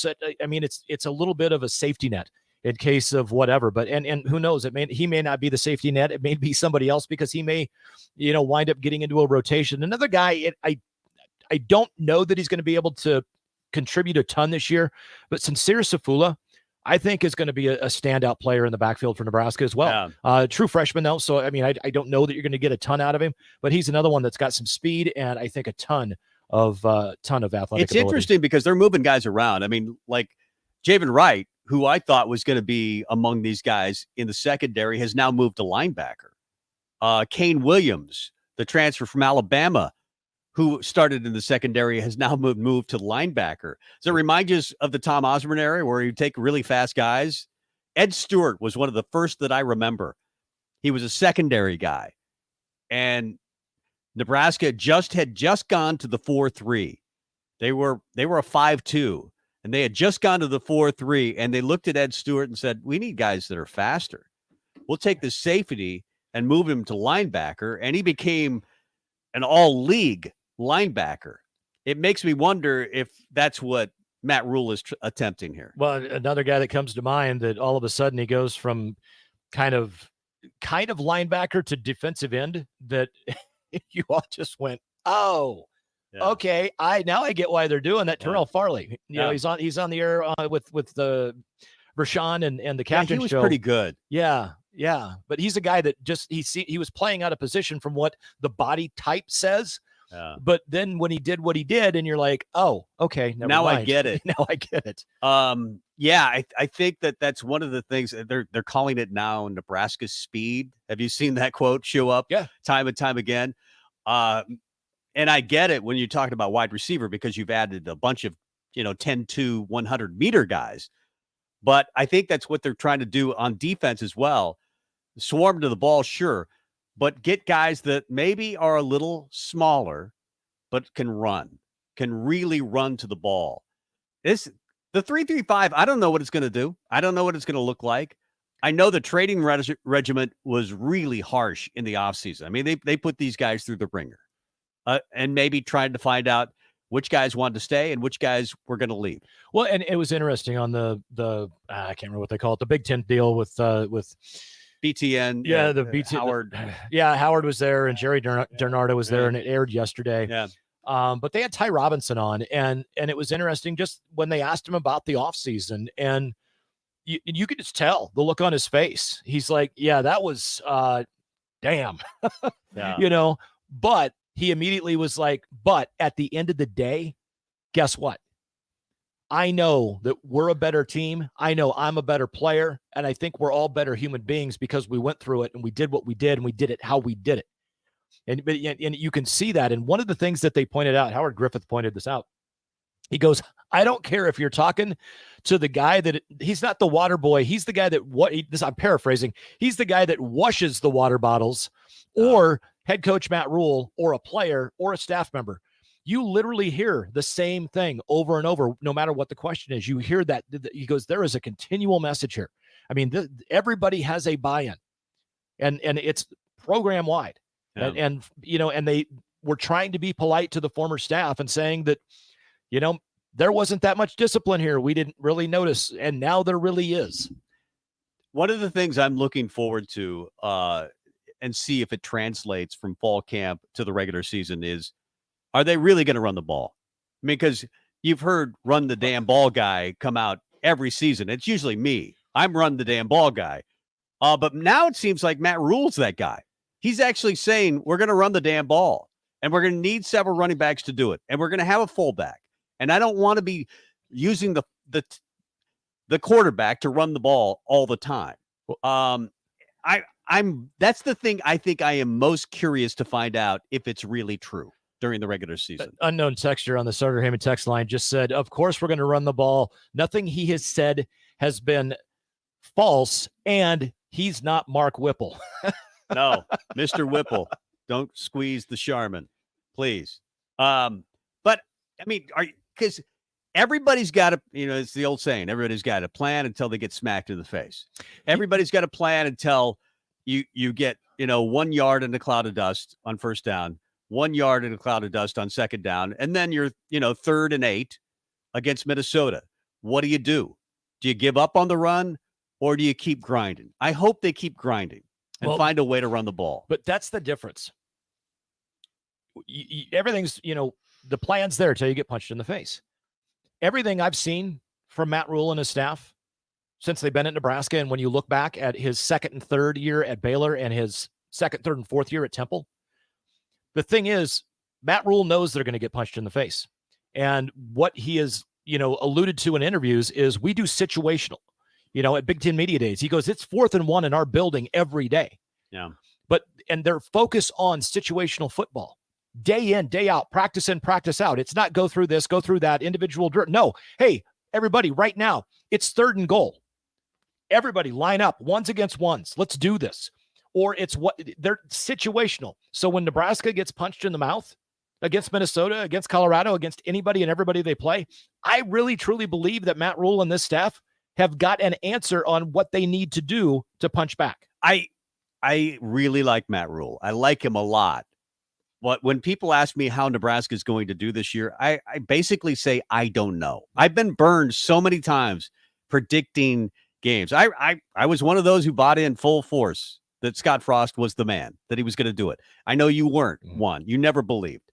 it's a little bit of a safety net in case of whatever. But and who knows? He may not be the safety net. It may be somebody else because he may, wind up getting into a rotation. Another guy, I don't know that he's going to be able to contribute a ton this year, but Sincere Safula, I think is going to be a standout player in the backfield for Nebraska as well.
Yeah.
True freshman though. So, I don't know that you're going to get a ton out of him, but he's another one that's got some speed and I think a ton of athletic
It's
ability.
interesting because they're moving guys around. I mean, like Javen Wright, who I thought was going to be among these guys in the secondary, has now moved to linebacker. Kane Williams, the transfer from Alabama, who started in the secondary, has now moved to linebacker. Does it remind you of the Tom Osborne era where you take really fast guys? Ed Stewart was one of the first that I remember. He was a secondary guy. And Nebraska had just gone to the 4-3. They were a 5-2, and they had just gone to the 4-3, and they looked at Ed Stewart and said, we need guys that are faster. We'll take the safety and move him to linebacker, and he became an all-league linebacker. It makes me wonder if that's what Matt Rule is attempting here.
Well, another guy that comes to mind that all of a sudden he goes from kind of linebacker to defensive end that you all just went, oh, yeah. Okay. Now I get why they're doing that. Terrell Farley, he's on the air with the Rashawn and the captain.
He was
show.
Pretty good.
Yeah. But he's a guy that he was playing out of position from what the body type says. Yeah. But then when he did what he did, and you're like, oh, okay,
now I get it.
Now I get it.
Yeah, I think that's one of the things they're calling it now Nebraska speed. Have you seen that quote show up?
Yeah,
time and time again. And I get it when you're talking about wide receiver because you've added a bunch of 10 to 100 meter guys. But I think that's what they're trying to do on defense as well. Swarm to the ball, sure, but get guys that maybe are a little smaller, but can really run to the ball. The 3-3-5, I don't know what it's going to do. I don't know what it's going to look like. I know the training regiment was really harsh in the offseason. I mean, they put these guys through the ringer and maybe tried to find out which guys wanted to stay and which guys were going to leave.
Well, and it was interesting on the I can't remember what they call it, the Big Ten deal with
BTN.
Yeah, the BTN.
Howard.
Howard was there and Jerry Dernardo was there, and it aired yesterday.
Yeah.
But they had Ty Robinson on, and it was interesting just when they asked him about the offseason, and you could just tell the look on his face. He's like, yeah, that was damn.
Yeah.
But he immediately was like, but at the end of the day, guess what? I know that we're a better team. I know I'm a better player. And I think we're all better human beings because we went through it and we did what we did and we did it how we did it. And you can see that. And one of the things that they pointed out, Howard Griffith pointed this out. He goes, I don't care if you're talking to the guy he's not the water boy. He's the guy I'm paraphrasing. He's the guy that washes the water bottles, or head coach Matt Rule, or a player or a staff member. You literally hear the same thing over and over, no matter what the question is. You hear that. He goes, there is a continual message here. I mean, everybody has a buy-in, and it's program wide. Yeah. And they were trying to be polite to the former staff and saying that, there wasn't that much discipline here. We didn't really notice. And now there really is.
One of the things I'm looking forward to and see if it translates from fall camp to the regular season is, are they really going to run the ball? I mean, because you've heard run the damn ball guy come out every season. It's usually me. I'm run the damn ball guy. But now it seems like Matt Rule's that guy. He's actually saying we're going to run the damn ball, and we're going to need several running backs to do it, and we're going to have a fullback. And I don't want to be using the quarterback to run the ball all the time. That's the thing I think I am most curious to find out if it's really true during the regular season.
Unknown texture on the Starter Heyman text line just said, of course we're going to run the ball. Nothing he has said has been false, and he's not Mark Whipple.
No, Mr. Whipple, don't squeeze the Charmin, please. But I mean, because everybody's got to, it's the old saying, everybody's got a plan until they get smacked in the face. Everybody's got a plan until you get, 1 yard in a cloud of dust on first down, 1 yard in a cloud of dust on second down, and then you're, 3rd and 8 against Minnesota. What do? Do you give up on the run, or do you keep grinding? I hope they keep grinding and find a way to run the ball.
But that's the difference. Everything's, the plan's there till you get punched in the face. Everything I've seen from Matt Rule and his staff since they've been at Nebraska, and when you look back at his second and third year at Baylor and his second, third, and fourth year at Temple, the thing is, Matt Rule knows they're going to get punched in the face. And what he has, alluded to in interviews is we do situational, at Big Ten Media Days. He goes, it's 4th and 1 in our building every day.
Yeah.
And they're focused on situational football. Day in, day out, practice in, practice out. It's not go through this, go through that, individual. No, hey, everybody, right now, it's 3rd and goal. Everybody line up, ones against ones. Let's do this. Or it's they're situational. So when Nebraska gets punched in the mouth against Minnesota, against Colorado, against anybody and everybody they play, I really, truly believe that Matt Rule and this staff have got an answer on what they need to do to punch back.
I really like Matt Rule. I like him a lot. But when people ask me how Nebraska is going to do this year, I basically say, I don't know. I've been burned so many times predicting games. I was one of those who bought in full force that Scott Frost was the man, that he was going to do it. I know you weren't one. You never believed.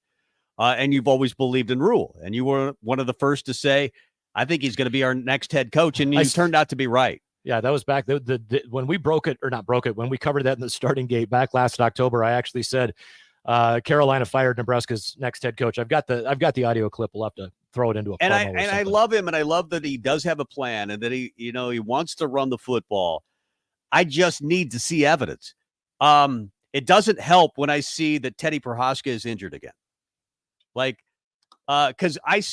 And you've always believed in Rule. And you were one of the first to say, I think he's going to be our next head coach. And you turned out to be right.
Yeah, that was back when we when we covered that in the starting gate back last October. I actually said, Carolina fired Nebraska's next head coach. I've got the audio clip. We'll have to throw it into a
and I love him, and I love that he does have a plan and that he wants to run the football. I just need to see evidence. It doesn't help when I see that Teddy Prohaska is injured again. Because I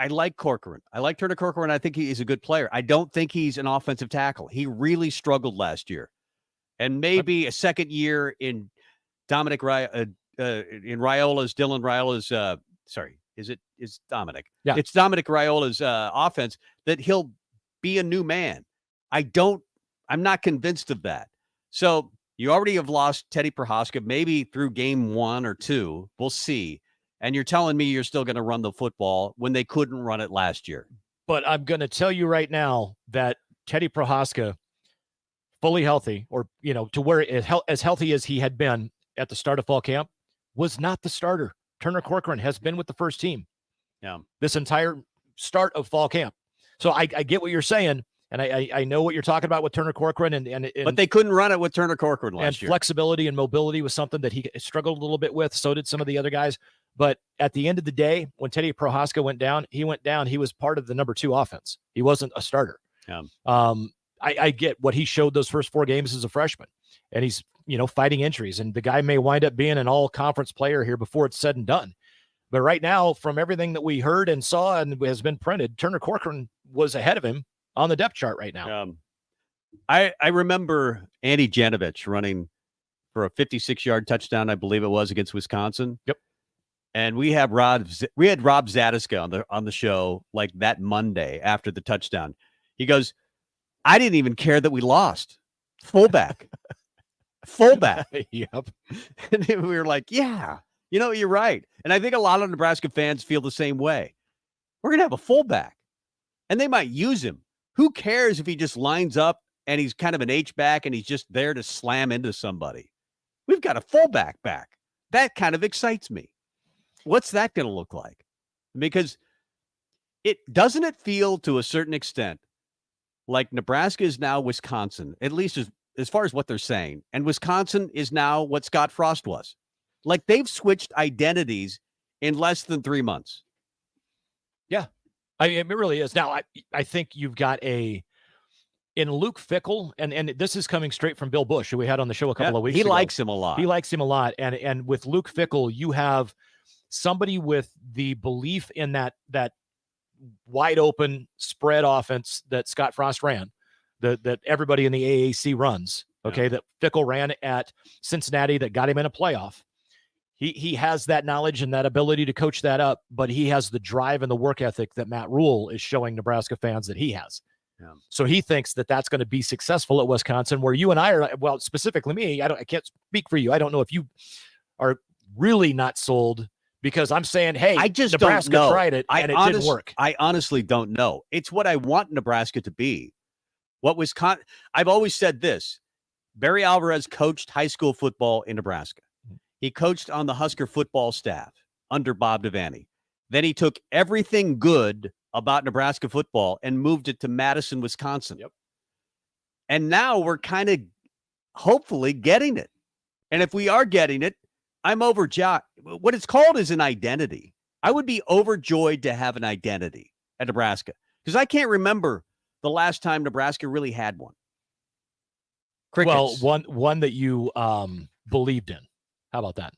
like Corcoran. I like Turner Corcoran. I think he's a good player. I don't think he's an offensive tackle. He really struggled last year. And maybe a second year in Dominic in Dylan Raiola's it's Dominic.
Yeah.
It's Dominic Raiola's offense that he'll be a new man. I'm not convinced of that. So you already have lost Teddy Prohaska, maybe through game 1 or 2. We'll see. And you're telling me you're still going to run the football when they couldn't run it last year.
But I'm going to tell you right now that Teddy Prohaska, fully healthy, or, to where as healthy as he had been at the start of fall camp, was not the starter. Turner Corcoran has been with the first team.
Yeah.
This entire start of fall camp. So I get what you're saying. And I know what you're talking about with Turner Corcoran, and
but they couldn't run it with Turner Corcoran last year.
Flexibility and mobility was something that he struggled a little bit with. So did some of the other guys. But at the end of the day, when Teddy Prohaska went down. He was part of the number 2 offense. He wasn't a starter.
Yeah.
I get what he showed those first 4 games as a freshman, and he's, fighting injuries, and the guy may wind up being an all-conference player here before it's said and done. But right now, from everything that we heard and saw and has been printed, Turner Corcoran was ahead of him on the depth chart right now.
I remember Andy Janovich running for a 56-yard touchdown, I believe it was, against Wisconsin.
Yep.
And we had Rob Zadiska on the show like that Monday after the touchdown. He goes, I didn't even care that we lost. Fullback.
Yep.
And we were like, yeah, you're right. And I think a lot of Nebraska fans feel the same way. We're going to have a fullback, and they might use him. Who cares if he just lines up and he's kind of an H-back and he's just there to slam into somebody? We've got a fullback back. That kind of excites me. What's that going to look like? Because doesn't feel to a certain extent like Nebraska is now Wisconsin, at least as far as what they're saying, and Wisconsin is now what Scott Frost was. Like they've switched identities in less than 3 months.
Yeah, it really is. Now, I think you've got in Luke Fickell, and this is coming straight from Bill Bush, who we had on the show a couple of weeks ago.
He likes him a lot.
He likes him a lot. And with Luke Fickell, you have somebody with the belief in that wide open spread offense that Scott Frost ran, that everybody in the AAC runs, okay, that Fickell ran at Cincinnati that got him in a playoff. He has that knowledge and that ability to coach that up, but he has the drive and the work ethic that Matt Rule is showing Nebraska fans that he has.
Yeah.
So he thinks that that's going to be successful at Wisconsin, where you and I are, well, specifically me, I can't speak for you. I don't know if you are really not sold, because I'm saying, hey,
I just
Nebraska
don't know.
tried it and it didn't work.
I honestly don't know. It's what I want Nebraska to be. What Wisconsin, I've always said this. Barry Alvarez coached high school football in Nebraska. He coached on the Husker football staff under Bob Devaney. Then he took everything good about Nebraska football and moved it to Madison, Wisconsin.
Yep.
And now we're kind of hopefully getting it. And if we are getting it, I'm overjoyed. What it's called is an identity. I would be overjoyed to have an identity at Nebraska, because I can't remember the last time Nebraska really had one. Crickets.
Well, one that you believed in. How about that?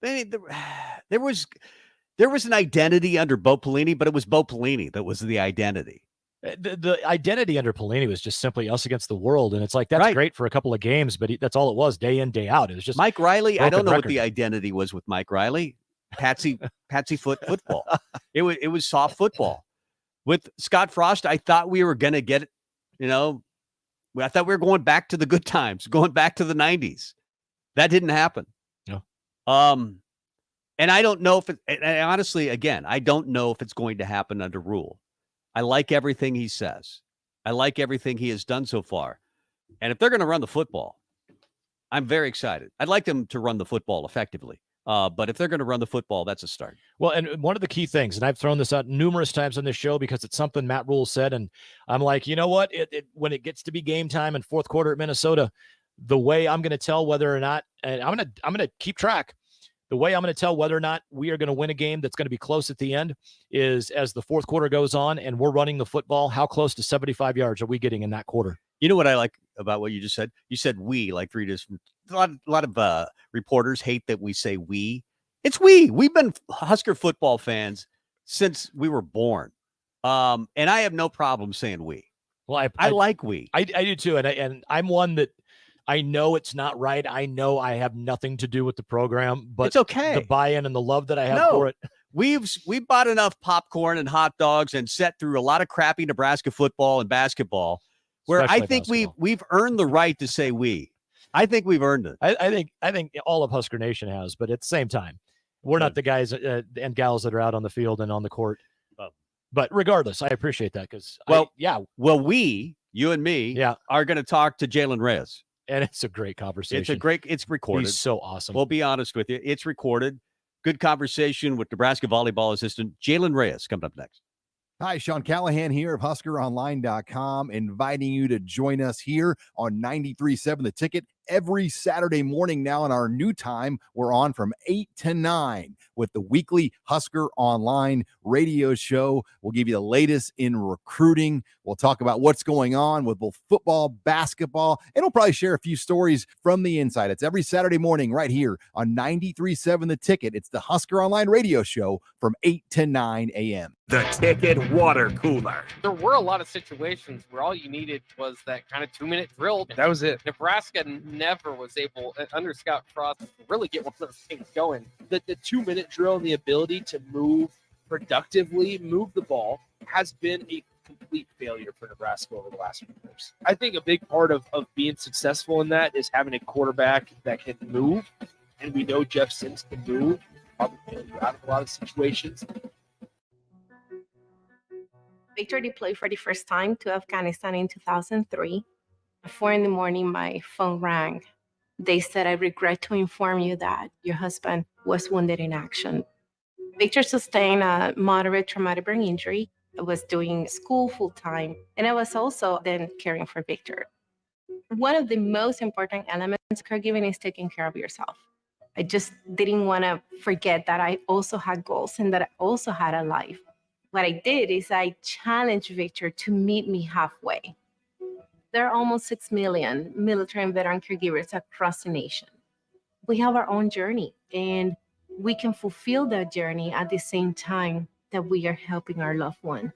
There was an identity under Bo Pelini, but it was Bo Pelini that was the identity.
The identity under Pelini was just simply us against the world, and it's like that's great for a couple of games, but that's all it was, day in, day out. It was just
Mike Riley. I don't know
record.
what the identity was with Mike Riley. Patsy football. It was soft football. With Scott Frost, I thought we were going to get it. I thought we were going back to the good times, going back to the 90s. That didn't happen.
No.
And I don't know if honestly, again, I don't know if it's going to happen under Rule. I like everything he says. I like everything he has done so far. And if they're going to run the football, I'm very excited. I'd like them to run the football effectively. But if they're going to run the football, that's a start.
Well, and one of the key things, and I've thrown this out numerous times on this show because it's something Matt Rule said, and I'm like, you know what? When it gets to be game time in fourth quarter at Minnesota, the way I'm going to tell whether or not, and I'm going to keep track. The way I'm going to tell whether or not we are going to win a game that's going to be close at the end is as the fourth quarter goes on and we're running the football, how close to 75 yards are we getting in that quarter?
You know what I like about what you just said? You said we like three different. A lot of reporters hate that we say we. It's we. We've been Husker football fans since we were born, and I have no problem saying we.
Well,
I like we.
I do too, and I'm one that I know it's not right. I know I have nothing to do with the program, but
it's okay.
The buy-in and the love that I have for it.
We've bought enough popcorn and hot dogs and sat through a lot of crappy Nebraska football and basketball, where
Especially
I think
basketball.
we've earned the right to say we. I think we've earned it.
I think all of Husker Nation has, but at the same time, we're not the guys and gals that are out on the field and on the court. But regardless, I appreciate that because
we, you and me, are going to talk to Jalen Reyes.
And it's a great conversation.
It's recorded.
He's so awesome.
We'll be honest with you. It's recorded. Good conversation with Nebraska volleyball assistant Jalen Reyes coming up next.
Hi, Sean Callahan here of HuskerOnline.com, inviting you to join us here on 93.7 The Ticket every Saturday morning now in our new time. We're on from 8 to 9 with the weekly Husker Online radio show. We'll give you the latest in recruiting. We'll talk about what's going on with both football, basketball, and we'll probably share a few stories from the inside. It's every Saturday morning right here on 93.7 The Ticket. It's the Husker Online radio show from 8 to 9 a.m.
The Ticket Water Cooler.
There were a lot of situations where all you needed was that kind of 2-minute drill.
That was it.
Nebraska never was able, under Scott Frost, to really get one of those things going.
The 2-minute drill and the ability to move productively, move the ball, has been a complete failure for Nebraska over the last few years. I think a big part of being successful in that is having a quarterback that can move, and we know Jeff Sims can move, probably out of a lot of situations.
Victor deployed for the first time to Afghanistan in 2003. At 4 a.m, my phone rang. They said, "I regret to inform you that your husband was wounded in action." Victor sustained a moderate traumatic brain injury. I was doing school full time, and I was also then caring for Victor. One of the most important elements of caregiving is taking care of yourself. I just didn't want to forget that I also had goals and that I also had a life. What I did is I challenged Victor to meet me halfway. There are almost 6 million military and veteran caregivers across the nation. We have our own journey, and we can fulfill that journey at the same time that we are helping our loved one.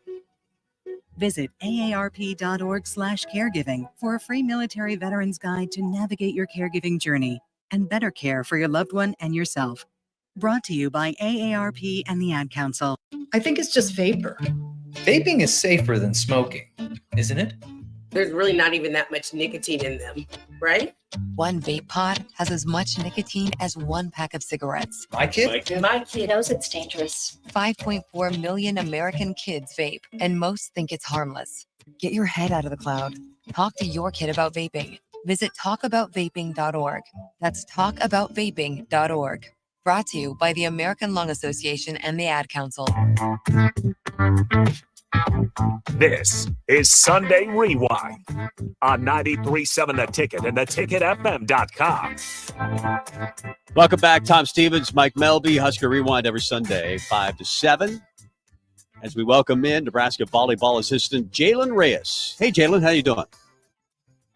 Visit aarp.org/caregiving for a free military veterans guide to navigate your caregiving journey and better care for your loved one and yourself. Brought to you by AARP and the Ad Council.
I think it's just vapor. Vaping is safer than smoking, isn't it?
There's really not even that much nicotine in them, right?
One vape pod has as much nicotine as one pack of cigarettes.
My kid
knows it's dangerous.
5.4 million American kids vape, and most think it's harmless. Get your head out of the cloud. Talk to your kid about vaping. Visit talkaboutvaping.org. That's talkaboutvaping.org. Brought to you by the American Lung Association and the Ad Council.
This is Sunday Rewind on 93.7 The Ticket and theticketfm.com.
Welcome back. Tom Stevens, Mike Melby, Husker Rewind every Sunday, 5 to 7. As we welcome in Nebraska volleyball assistant Jalen Reyes. Hey, Jalen, how you doing?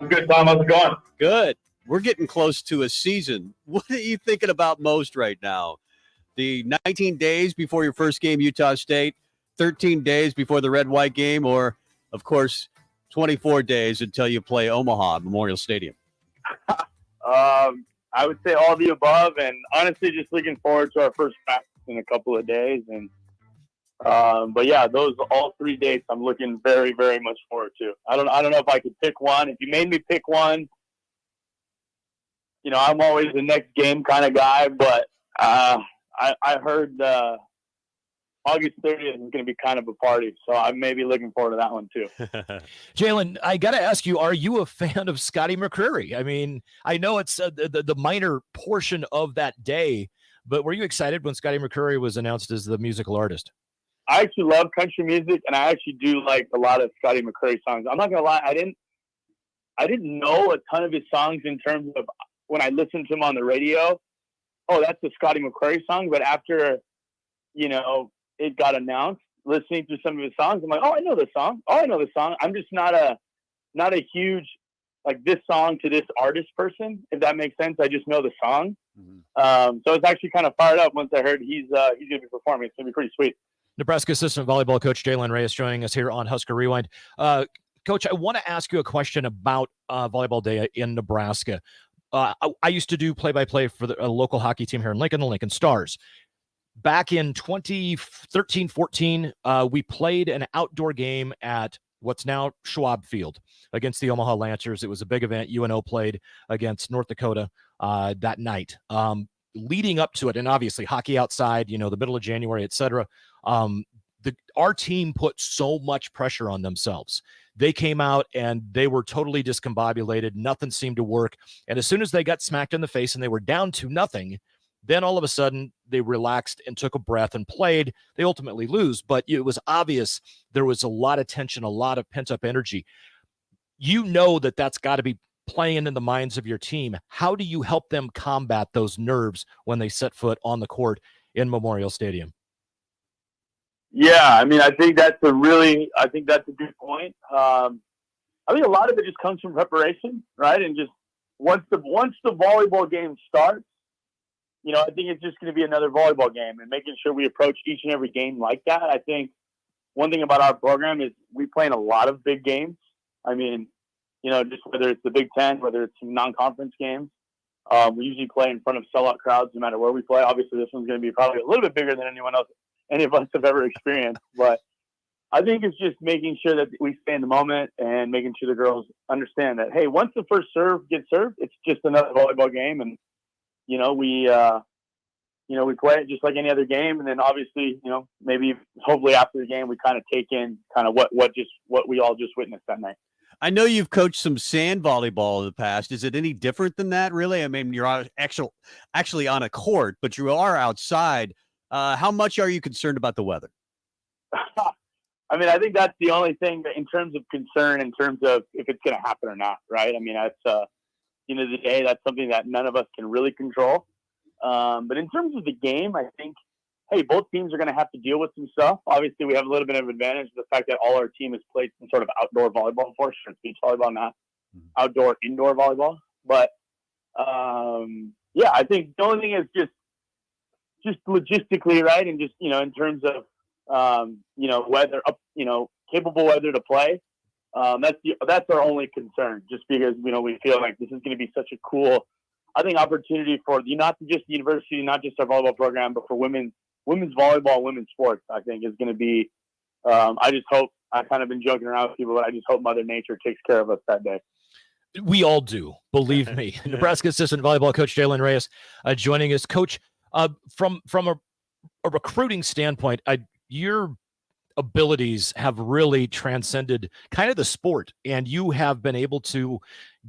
I'm good, Tom. How's it going?
Good. We're getting close to a season. What are you thinking about most right now? The 19 days before your first game, Utah State, 13 days before the red-white game, or, of course, 24 days until you play Omaha Memorial Stadium?
I would say all the above, and honestly, just looking forward to our first practice in a couple of days. And but yeah, those all 3 dates I'm looking very, very much forward to. I don't know if I could pick one. If you made me pick one, you know, I'm always the next game kind of guy, but I heard August 30th is going to be kind of a party, so I'm maybe looking forward to that one too.
Jalen, I got to ask you, are you a fan of Scotty McCreery? I mean, I know it's the minor portion of that day, but were you excited when Scotty McCreery was announced as the musical artist?
I actually love country music, and I actually do like a lot of Scotty McCreery songs. I'm not going to lie, I didn't know a ton of his songs in terms of when I listened to him on the radio. Oh, that's the Scotty McCreery song. But after, you know, it got announced, listening to some of his songs, I'm like, oh, I know this song. I'm just not a huge, like, this song to this artist person, if that makes sense. I just know the song. Mm-hmm. So it's actually kind of fired up once I heard he's going to be performing. It's going to be pretty sweet.
Nebraska assistant volleyball coach Jalen Reyes joining us here on Husker Rewind. Coach, I want to ask you a question about volleyball day in Nebraska. I used to do play-by-play for a local hockey team here in Lincoln, the Lincoln Stars. Back in 2013-14, we played an outdoor game at what's now Schwab Field against the Omaha Lancers. It was a big event. UNO played against North Dakota that night. Leading up to it, and obviously hockey outside, you know, the middle of January, et cetera, our team put so much pressure on themselves. They came out and they were totally discombobulated. Nothing seemed to work. And as soon as they got smacked in the face and they were down to nothing, then all of a sudden they relaxed and took a breath and played. They ultimately lose, but it was obvious there was a lot of tension, a lot of pent-up energy. You know that's got to be playing in the minds of your team. How do you help them combat those nerves when they set foot on the court in Memorial Stadium?
Yeah, I mean, I think that's a good point. I think a lot of it just comes from preparation, right? And just once the volleyball game starts, I think it's just going to be another volleyball game, and making sure we approach each and every game like that. I think one thing about our program is we play in a lot of big games. I mean, just whether it's the Big Ten, whether it's some non-conference games, we usually play in front of sellout crowds no matter where we play. Obviously, this one's going to be probably a little bit bigger than any of us have ever experienced. But I think it's just making sure that we stay in the moment and making sure the girls understand that, hey, once the first serve gets served, it's just another volleyball game, and we play it just like any other game. And then obviously, maybe hopefully after the game, we kind of take in kind of what we all just witnessed that night.
I know you've coached some sand volleyball in the past. Is it any different than that, really? I mean, you're actually on a court, but you are outside. How much are you concerned about the weather?
I mean, I think that's the only thing in terms of concern, in terms of if it's going to happen or not, right? I mean, that's end of the day, that's something that none of us can really control. But in terms of the game, I think, hey, both teams are going to have to deal with some stuff. Obviously, we have a little bit of advantage, the fact that all our team has played some sort of outdoor volleyball before. Sure, it's beach volleyball, not outdoor, indoor volleyball. But, yeah, I think the only thing is just logistically, right? And just, in terms of, weather, capable weather to play. That's our only concern, just because, we feel like this is going to be such a cool, I think, opportunity for not just the university, not just our volleyball program, but for women's volleyball, women's sports. I think is going to be. I just hope. I've kind of been joking around with people, but I just hope Mother Nature takes care of us that day.
We all do, believe me. Nebraska assistant volleyball coach Jalen Reyes joining us. Coach, from a recruiting standpoint, your abilities have really transcended kind of the sport, and you have been able to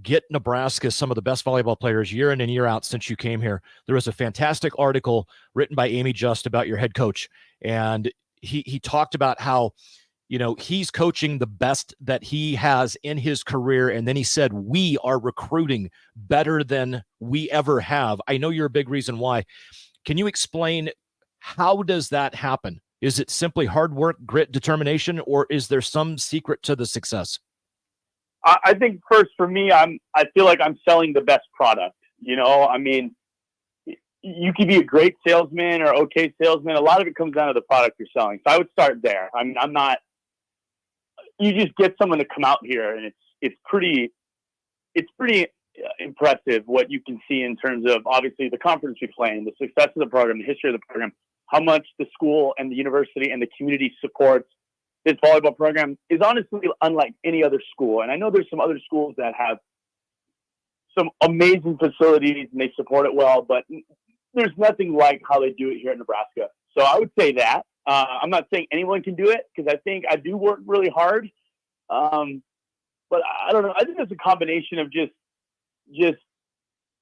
get Nebraska some of the best volleyball players year in and year out since you came here. There was a fantastic article written by Amy Just about your head coach, and he talked about how he's coaching the best that he has in his career, and then he said we are recruiting better than we ever have. I know you're a big reason why. Can you explain how does that happen? Is it simply hard work, grit, determination, or is there some secret to the success?
I think first for me, I feel like I'm selling the best product. I mean, you can be a great salesman or okay salesman. A lot of it comes down to the product you're selling. So I would start there. I mean, you just get someone to come out here, and it's pretty impressive what you can see in terms of obviously the conference we play in, the success of the program, the history of the program, how much the school and the university and the community supports this volleyball program is honestly unlike any other school. And I know there's some other schools that have some amazing facilities and they support it well, but there's nothing like how they do it here in Nebraska. So I would say that. I'm not saying anyone can do it, because I think I do work really hard. But I don't know. I think it's a combination of just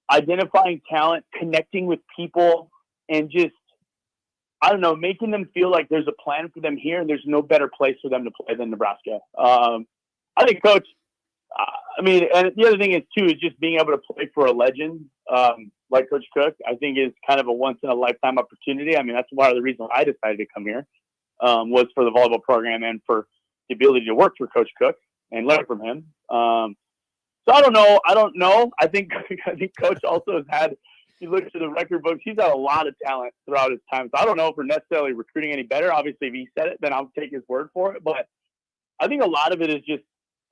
identifying talent, connecting with people, and just, I don't know, making them feel like there's a plan for them here and there's no better place for them to play than Nebraska. I think, Coach, and the other thing is just being able to play for a legend like Coach Cook, I think is kind of a once-in-a-lifetime opportunity. I mean, that's one of the reasons I decided to come here, was for the volleyball program and for the ability to work for Coach Cook and learn from him. So I don't know. I think Coach also has had, if you look at the record books, he's had a lot of talent throughout his time. So I don't know if we're necessarily recruiting any better. Obviously, if he said it, then I'll take his word for it. But I think a lot of it is just,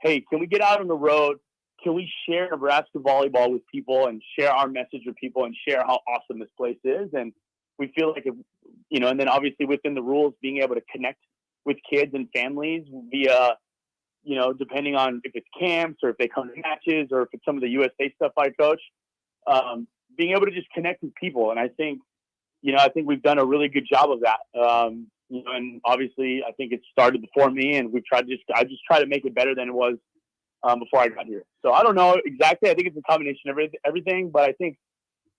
hey, can we get out on the road? Can we share Nebraska volleyball with people and share our message with people and share how awesome this place is? And we feel like, and then obviously within the rules, being able to connect with kids and families via, depending on if it's camps or if they come to matches or if it's some of the USA stuff I coach, being able to just connect with people. And I think we've done a really good job of that. And obviously I think it started before me, and I just try to make it better than it was before I got here. So I don't know exactly. I think it's a combination of everything, but I think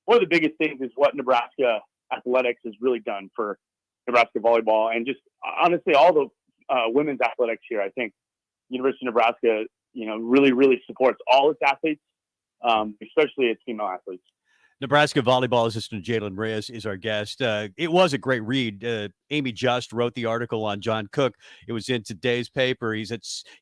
one of the biggest things is what Nebraska athletics has really done for Nebraska volleyball, and just honestly all the women's athletics here. I think University of Nebraska, really, really supports all its athletes, especially its female athletes.
Nebraska volleyball assistant Jalen Reyes is our guest. It was a great read. Amy Just wrote the article on John Cook. It was in today's paper. He's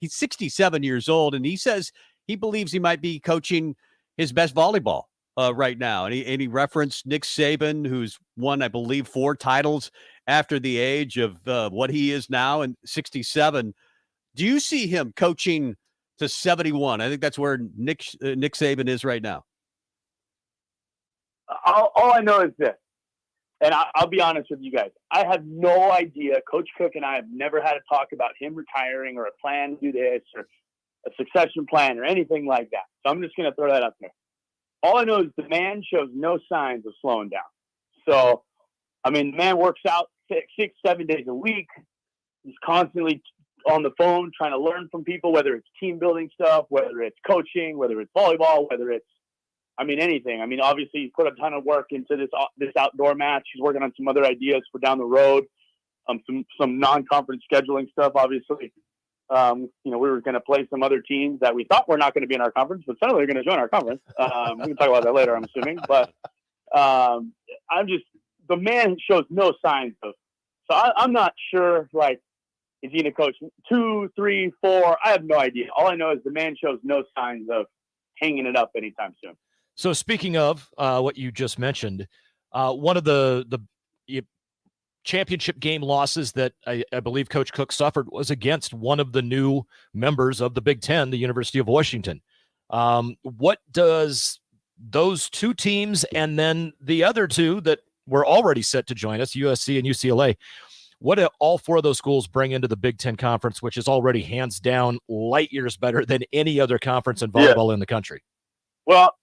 67 years old, and he says he believes he might be coaching his best volleyball right now. And he referenced Nick Saban, who's won, I believe, 4 titles after the age of what he is now, and 67. Do you see him coaching to 71? I think that's where Nick Saban is right now.
All I know is this, and I'll be honest with you guys. I have no idea. Coach Cook and I have never had a talk about him retiring or a plan to do this or a succession plan or anything like that. So I'm just going to throw that out there. All I know is the man shows no signs of slowing down. So, I mean, the man works out 6-7 days a week. He's constantly on the phone trying to learn from people, whether it's team building stuff, whether it's coaching, whether it's volleyball, whether it's, anything. Obviously, he's put a ton of work into this outdoor match. He's working on some other ideas for down the road, some non-conference scheduling stuff, obviously. We were going to play some other teams that we thought were not going to be in our conference, but suddenly they're going to join our conference. We can talk about that later, I'm assuming. But the man shows no signs of. So I'm not sure, is he going to coach 2, 3, 4? I have no idea. All I know is the man shows no signs of hanging it up anytime soon.
So speaking of what you just mentioned, one of the championship game losses that I believe Coach Cook suffered was against one of the new members of the Big Ten, the University of Washington. What does those 2 teams and then the other 2 that were already set to join us, USC and UCLA, what do all 4 of those schools bring into the Big Ten Conference, which is already hands down light years better than any other conference in volleyball in the country?
Well,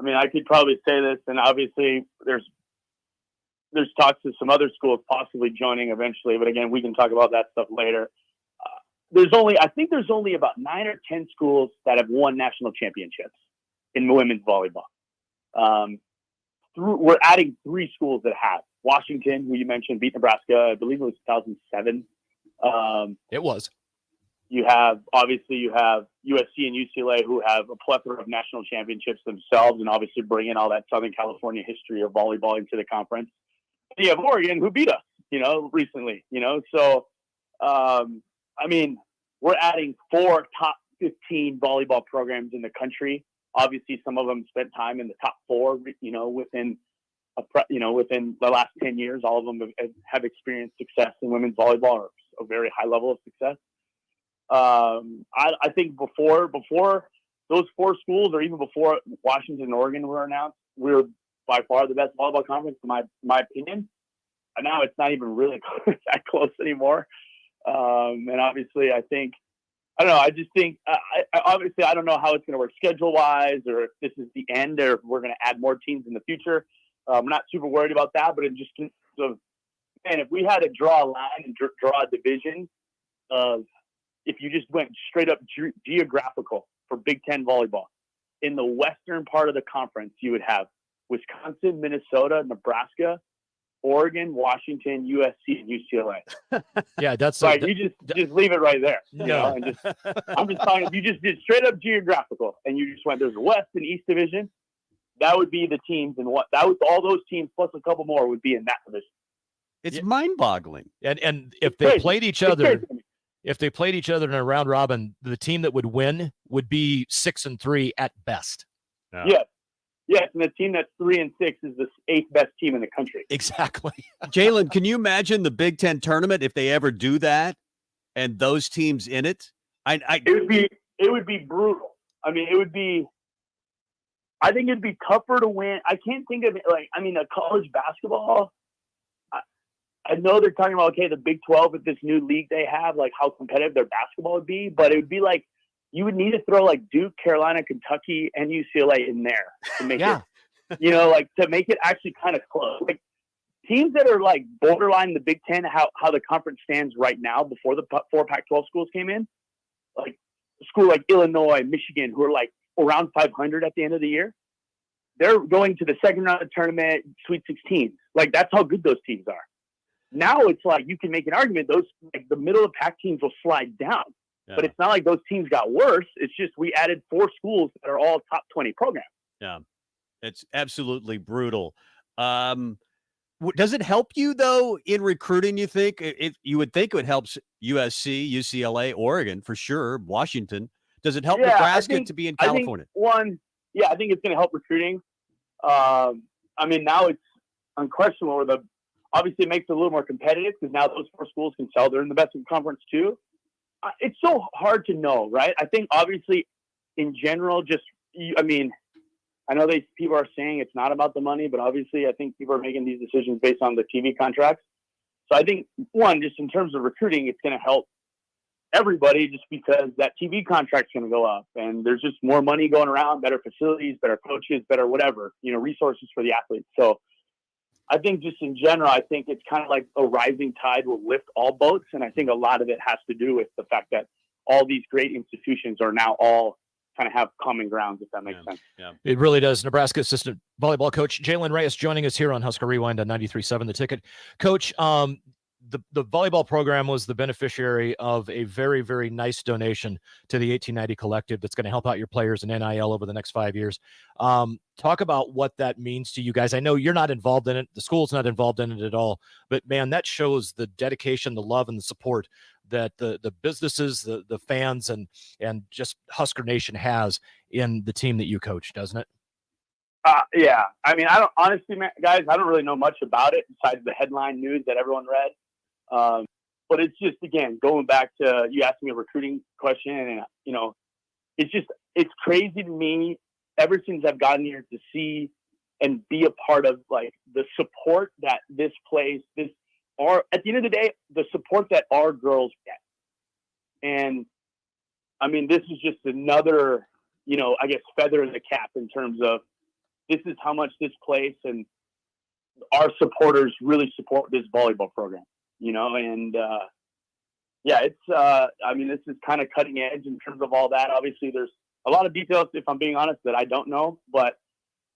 I could probably say this, and obviously there's talks to some other schools possibly joining eventually, but again, we can talk about that stuff later. I think there's only about 9 or 10 schools that have won national championships in women's volleyball. We're adding 3 schools that have. Washington, who you mentioned, beat Nebraska. I believe it was 2007.
It was.
You have USC and UCLA, who have a plethora of national championships themselves, and obviously bring in all that Southern California history of volleyball into the conference. You have Oregon, who beat us, recently. So, we're adding 4 top 15 volleyball programs in the country. Obviously, some of them spent time in the top 4, within the last 10 years. All of them have experienced success in women's volleyball, or a very high level of success. I think before those 4 schools, or even before Washington and Oregon were announced, we were by far the best volleyball conference, in my opinion. And now it's not even really that close anymore. And obviously, I don't know. I just think, obviously, I don't know how it's going to work schedule-wise, or if this is the end, or if we're going to add more teams in the future. I'm not super worried about that, but it just if we had to draw a line and draw a division of, if you just went straight up geographical for Big Ten volleyball, in the western part of the conference, you would have Wisconsin, Minnesota, Nebraska, Oregon, Washington, USC, and UCLA.
Yeah, that's
you just leave it right there. I'm just talking. If you just did straight up geographical, and you just went, there's a West and East division, that would be the teams, and all those teams plus a couple more would be in that division.
It's mind-boggling.
And if they played each other. If they played each other in a round robin, the team that would win would be 6-3 at best.
Yes, and the team that's 3-6 is the 8th best team in the country.
Exactly.
Jalen, can you imagine the Big Ten tournament if they ever do that, and those teams in it?
It would be brutal. I think it'd be tougher to win. I can't think of it a college basketball. I know they're talking about, the Big 12 with this new league they have, how competitive their basketball would be, but it would be you would need to throw Duke, Carolina, Kentucky, and UCLA in there to make it, to make it actually kind of close. Teams that are borderline the Big Ten, how the conference stands right now before the 4 Pac-12 schools came in, a school like Illinois, Michigan, who are around 500 at the end of the year, they're going to the second round of the tournament, Sweet 16. That's how good those teams are. Now it's you can make an argument, those the middle of pack teams will slide down.
Yeah.
But it's not like those teams got worse. It's just we added 4 schools that are all top 20 programs.
Yeah, it's absolutely brutal. Does it help you though in recruiting? You think you would think it helps USC, UCLA, Oregon for sure, Washington. Does it help Nebraska to be in California?
I think it's going to help recruiting. I mean, now it's unquestionable. Obviously, it makes it a little more competitive because now those 4 schools can sell. They're in the best of the conference too. It's so hard to know, right? I think obviously, in general, I know people are saying it's not about the money, but obviously I think people are making these decisions based on the TV contracts. So I think, just in terms of recruiting, it's going to help everybody just because that TV contract's going to go up and there's just more money going around, better facilities, better coaches, better whatever, resources for the athletes. So I think just in general, I think it's kind of like a rising tide will lift all boats. And I think a lot of it has to do with the fact that all these great institutions are now all kind of have common grounds, if that makes sense.
Yeah,
it really does. Nebraska assistant volleyball coach Jalen Reyes joining us here on Husker Rewind on 93.7 The Ticket. Coach, the volleyball program was the beneficiary of a very, very nice donation to the 1890 Collective that's going to help out your players in NIL over the next 5 years. Talk about what that means to you guys. I know you're not involved in it. The school's not involved in it at all. But, man, that shows the dedication, the love, and the support that the businesses, the fans, and just Husker Nation has in the team that you coach, doesn't it?
Yeah. I mean, I don't honestly, guys, I don't really know much about it besides the headline news that everyone read. But it's just, again, going back to you asking me a recruiting question, and it's crazy to me ever since I've gotten here to see and be a part of like the support that this place, at the end of the day, the support that our girls get. And I mean, this is just another, I guess, feather in the cap in terms of this is how much this place and our supporters really support this volleyball program, and it's, this is kind of cutting edge in terms of all that. Obviously there's a lot of details, if I'm being honest, that I don't know, but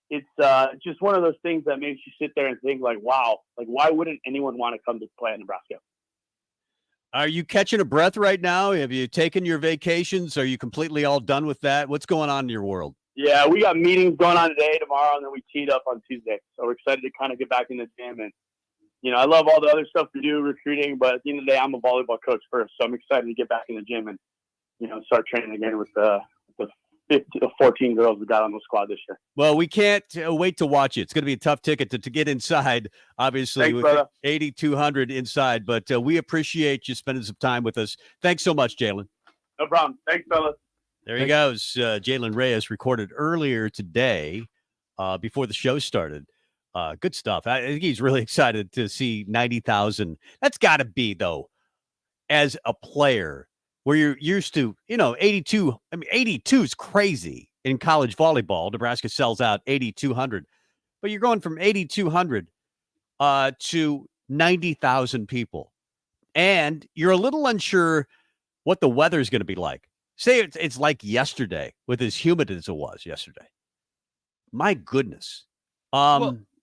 it's just one of those things that makes you sit there and think like, wow, like why wouldn't anyone want to come to play at Nebraska?
Are you catching a breath right now? Have you taken your vacations? Are you completely all done with that? What's going on in your world?
Yeah, we got meetings going on today, tomorrow, and then we teed up on Tuesday. So we're excited to kind of get back in the gym. And, I love all the other stuff we do, recruiting, but at the end of the day, I'm a volleyball coach first. So I'm excited to get back in the gym and, start training again with the 14 girls we got on the squad this year.
Well, we can't wait to watch it. It's going to be a tough ticket to get inside, obviously,
Thanks,
with 8,200 inside. But we appreciate you spending some time with us. Thanks so much, Jalen.
No problem. Thanks, fellas.
There he goes. Jalen Reyes recorded earlier today before the show started. Good stuff. I think he's really excited to see 90,000. That's got to be, though, as a player, where you're used to, 82. I mean, 82 is crazy in college volleyball. Nebraska sells out 8,200. But you're going from 8,200 to 90,000 people. And you're a little unsure what the weather is going to be like. Say it's like yesterday, with as humid as it was yesterday. My goodness.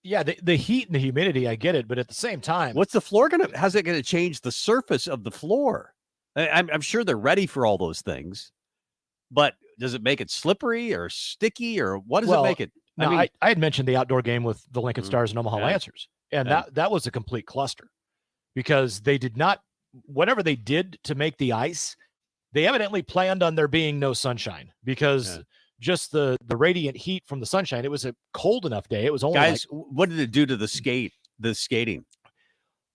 Yeah, the heat and the humidity, I get it. But at the same time,
what's the floor how's it going to change the surface of the floor? I'm sure they're ready for all those things, but does it make it slippery or sticky, or what does it make it?
I had mentioned the outdoor game with the Lincoln Stars and Omaha Lancers, and that was a complete cluster because they did not, whatever they did to make the ice, they evidently planned on there being no sunshine because just the radiant heat from the sunshine. It was a cold enough day. It was only
what did it do to the skating?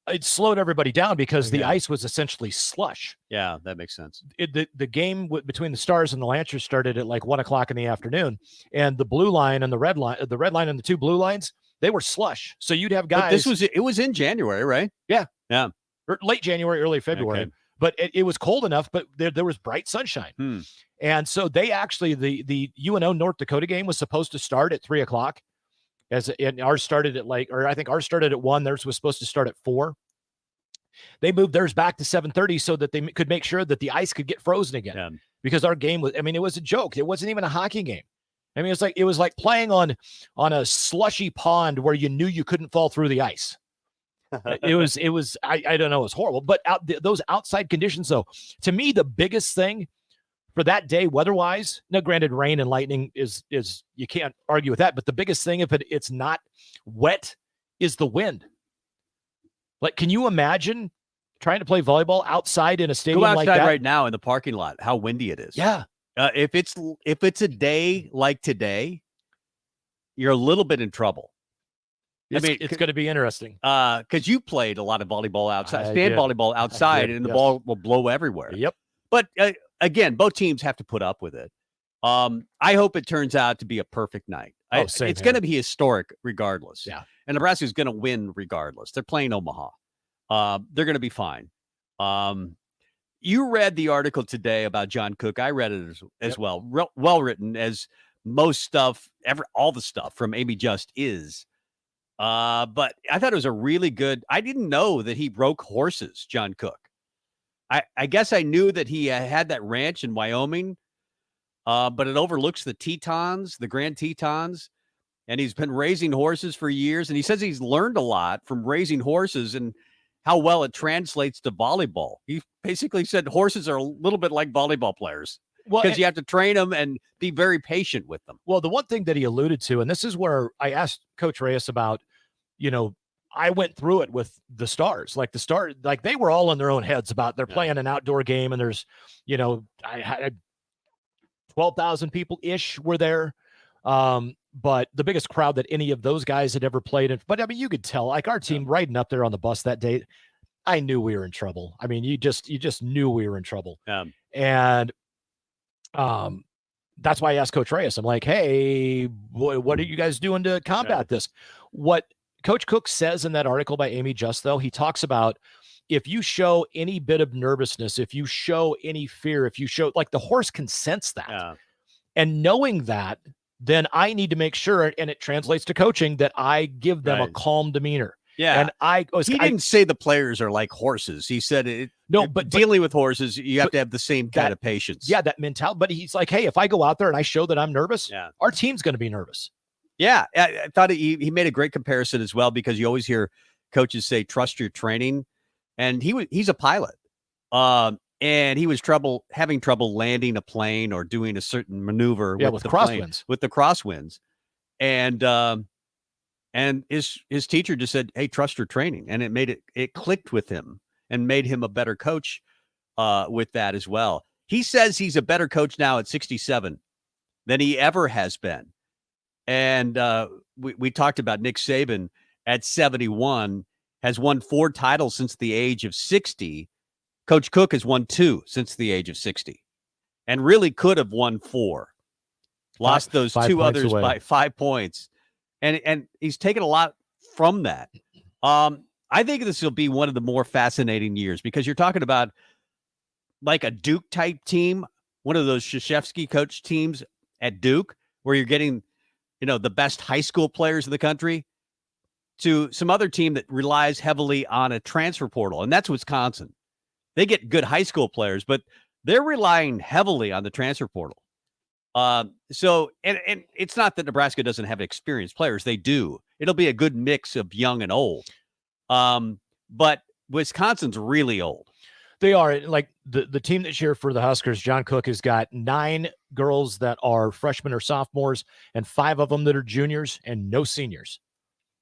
It slowed everybody down because the ice was essentially slush.
Yeah, that makes sense.
The game between the Stars and the Lancers started at like 1:00 in the afternoon, and the blue line and the red line and the two blue lines, they were slush. So you'd have guys.
But it was in January, right?
Yeah.
Yeah.
Or late January, early February.
Okay.
But it was cold enough, but there was bright sunshine. And so they actually, the UNO North Dakota game was supposed to start at 3:00. And ours started at I think ours started at 1. Theirs was supposed to start at 4. They moved theirs back to 7:30 so that they could make sure that the ice could get frozen again. Because our game was, it was a joke. It wasn't even a hockey game. It was like playing on a slushy pond where you knew you couldn't fall through the ice. It was. I don't know. It was horrible. But those outside conditions, though, to me, the biggest thing for that day, weather-wise. Now, granted, rain and lightning is you can't argue with that. But the biggest thing, if it's not wet, is the wind. Like, can you imagine trying to play volleyball outside in a stadium
Go outside
like that
right now in the parking lot. How windy it is.
Yeah.
If it's a day like today, you're a little bit in trouble.
It's going to be interesting.
Because you played a lot of volleyball outside,
I
stand
did.
volleyball outside,
I did,
and the
yes.
ball will blow everywhere.
Yep.
But again, both teams have to put up with it. I hope it turns out to be a perfect night.
Same
it's
here.
going to be historic regardless.
Yeah.
And Nebraska's going to win regardless. They're playing Omaha. They're going to be fine. You read the article today about John Cook. I read it as well. Well written, as most stuff, all the stuff from Amy Just is. But I thought it was a really good. I didn't know that he broke horses, John Cook. I guess I knew that he had that ranch in Wyoming, but it overlooks the Tetons, the Grand Tetons, and he's been raising horses for years. And he says he's learned a lot from raising horses and how well it translates to volleyball. He basically said horses are a little bit like volleyball players.
Well,
Because you have to train them and be very patient with them.
Well, the one thing that he alluded to, and this is where I asked Coach Reyes about, I went through it with the Stars. Like they were all in their own heads about they're playing an outdoor game, and there's, I had 12,000 people-ish were there. But the biggest crowd that any of those guys had ever played in. But I mean, you could tell, like our team riding up there on the bus that day, I knew we were in trouble. I mean, you just knew we were in trouble. And that's why I asked Coach Reyes. I'm like, hey, what are you guys doing to combat this? What Coach Cook says in that article by Amy Just, though, he talks about if you show any bit of nervousness, if you show any fear, if you show, like, the horse can sense that. And knowing that, then I need to make sure, and it translates to coaching, that I give them a calm demeanor.
Yeah.
And
he didn't say the players are like horses. He said it.
No,
but dealing with horses, you have to have the same kind of patience.
Yeah, that mentality. But he's like, hey, if I go out there and I show that I'm nervous, our team's going to be nervous.
Yeah, I thought he made a great comparison as well, because you always hear coaches say, trust your training. And he's a pilot. And he was having trouble landing a plane or doing a certain maneuver with the
crosswinds.
With the crosswinds. And his teacher just said, hey, trust your training. And it clicked with him and made him a better coach with that as well. He says he's a better coach now at 67 than he ever has been. And we talked about Nick Saban at 71, has won 4 titles since the age of 60. Coach Cook has won 2 since the age of 60 and really could have won 4. Lost those 2 others by 5 points. And he's taken a lot from that. I think this will be one of the more fascinating years, because you're talking about like a Duke type team, one of those Krzyzewski coach teams at Duke, where you're getting, the best high school players in the country, to some other team that relies heavily on a transfer portal. And that's Wisconsin. They get good high school players, but they're relying heavily on the transfer portal. So it's not that Nebraska doesn't have experienced players. They do. It'll be a good mix of young and old. But Wisconsin's really old.
They are. Like the team this year for the Huskers, John Cook has got 9 girls that are freshmen or sophomores, and 5 of them that are juniors, and no seniors.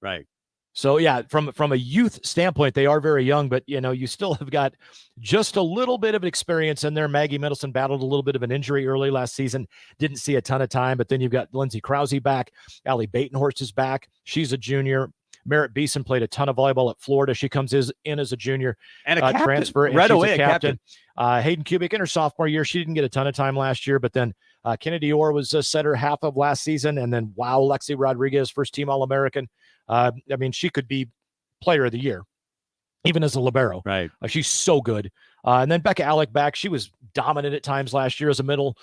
Right.
So yeah, from a youth standpoint, they are very young, but you still have got just a little bit of experience in there. Maggie Middleton battled a little bit of an injury early last season, didn't see a ton of time, but then you've got Lindsey Krause back, Allie Batenhorst is back. She's a junior. Merritt Beeson played a ton of volleyball at Florida. She comes in as a junior
and a captain.
Transfer, and
right
she's
away,
a captain. Hayden Kubik in her sophomore year, she didn't get a ton of time last year, but then Kennedy Orr was a setter half of last season, and then Lexi Rodriguez, first team All-American. I mean, she could be player of the year, even as a libero.
Right.
She's so good. And then Becca Alec back. She was dominant at times last year as a middle.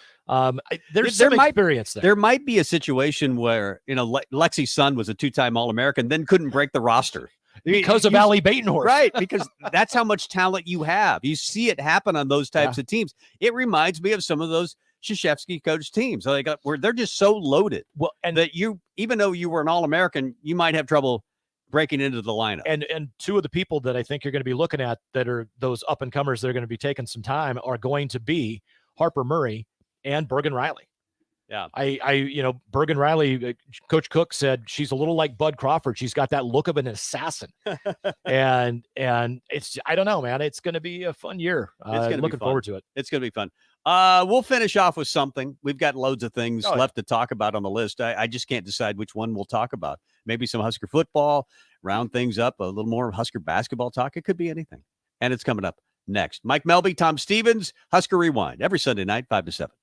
There's some experience there.
There might be a situation where, Lexi's son was a 2-time All-American, then couldn't break the roster.
Because of Allie Batenhorst.
Right, because that's how much talent you have. You see it happen on those types of teams. It reminds me of some of those Krzyzewski coach teams. Where they're just so loaded.
Well, and
that even though you were an All-American, you might have trouble breaking into the lineup.
And two of the people that I think you're going to be looking at that are those up-and-comers that are going to be taking some time are going to be Harper Murray and Bergen Riley.
Yeah.
Bergen Riley, Coach Cook said she's a little like Bud Crawford. She's got that look of an assassin. and it's, I don't know, man. It's going to be a fun year. Looking forward to it.
It's going to be fun. We'll finish off with something. We've got loads of things left to talk about on the list. I just can't decide which one we'll talk about. Maybe some Husker football, round things up, a little more Husker basketball talk. It could be anything. And it's coming up next. Mike Melby, Tom Stevens, Husker Rewind, every Sunday night, 5 to 7.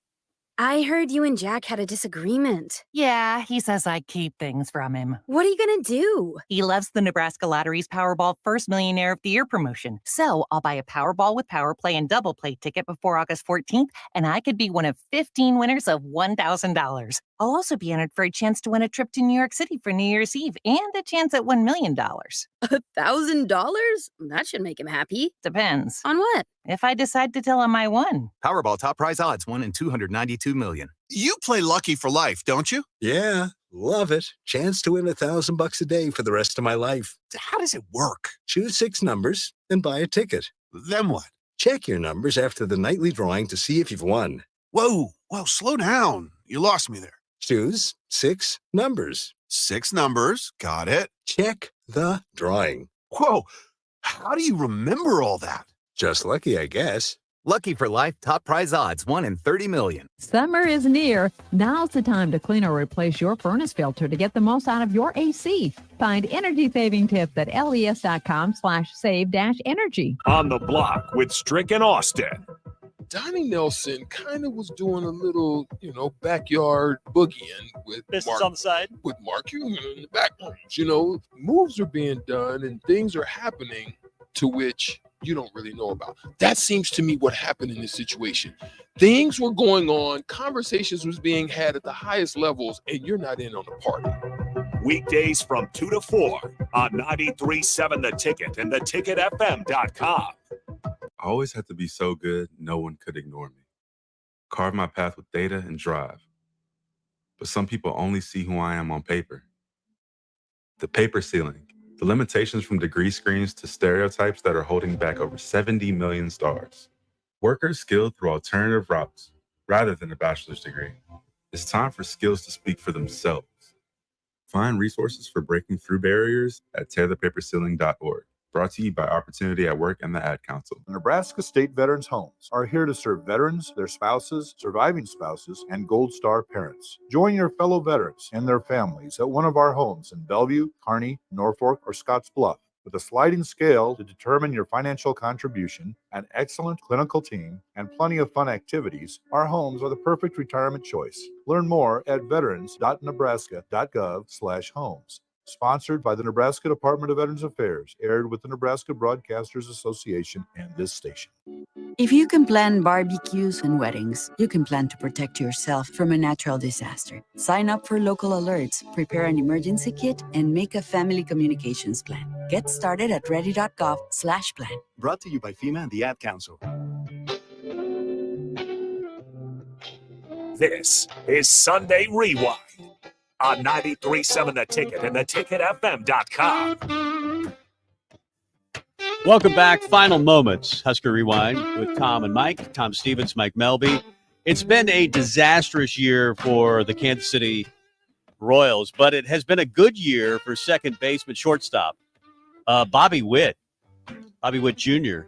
I heard you and Jack had a disagreement.
Yeah, he says I keep things from him.
What are you going to do?
He loves the Nebraska Lottery's Powerball First Millionaire of the Year promotion. So I'll buy a Powerball with Power Play and Double Play ticket before August 14th, and I could be one of 15 winners of $1,000. I'll also be entered for a chance to win a trip to New York City for New Year's Eve and a chance at $1 million.
$1,000? That should make him happy.
Depends.
On what?
If I decide to tell him I won.
Powerball top prize odds, 1 in 292 million.
You play Lucky for life, don't you?
Yeah, love it. Chance to win $1,000 a day for the rest of my life.
How does it work?
Choose 6 numbers and buy a ticket.
Then what?
Check your numbers after the nightly drawing to see if you've won.
Whoa, slow down. You lost me there.
Choose 6 numbers.
6 numbers. Got it.
Check the drawing.
Whoa, how do you remember all that?
Just lucky, I guess.
Lucky for life, top prize odds, 1 in 30 million.
Summer is near. Now's the time to clean or replace your furnace filter to get the most out of your AC. Find energy-saving tips at les.com/save-energy.
On the block with Strick and Austin.
Donnie Nelson kind of was doing a little, backyard boogieing with
Mark, on the side.
With Mark Cuban in the back rooms. Moves are being done and things are happening to which you don't really know about. That seems to me what happened in this situation. Things were going on, conversations was being had at the highest levels, and you're not in on the party.
Weekdays from 2 to 4 on 93.7 The Ticket and theticketfm.com.
I always had to be so good, no one could ignore me. Carve my path with data and drive. But some people only see who I am on paper. The paper ceiling, the limitations from degree screens to stereotypes that are holding back over 70 million stars. Workers skilled through alternative routes, rather than a bachelor's degree. It's time for skills to speak for themselves. Find resources for breaking through barriers at tearthepaperceiling.org. Brought to you by Opportunity at Work and the Ad Council.
Nebraska State Veterans Homes are here to serve veterans, their spouses, surviving spouses, and Gold Star parents. Join your fellow veterans and their families at one of our homes in Bellevue, Kearney, Norfolk, or Scottsbluff. With a sliding scale to determine your financial contribution, an excellent clinical team, and plenty of fun activities, our homes are the perfect retirement choice. Learn more at veterans.nebraska.gov/homes. Sponsored by the Nebraska Department of Veterans Affairs, aired with the Nebraska Broadcasters Association and this station.
If you can plan barbecues and weddings, you can plan to protect yourself from a natural disaster. Sign up for local alerts, prepare an emergency kit, and make a family communications plan. Get started at ready.gov/plan.
Brought to you by FEMA and the Ad Council.
This is Sunday Rewind on 93.7 The Ticket and theticketfm.com.
Welcome back. Final moments, Husker Rewind with Tom and Mike. Tom Stevens, Mike Melby. It's been a disastrous year for the Kansas City Royals, but it has been a good year for second baseman, shortstop, Bobby Witt Jr.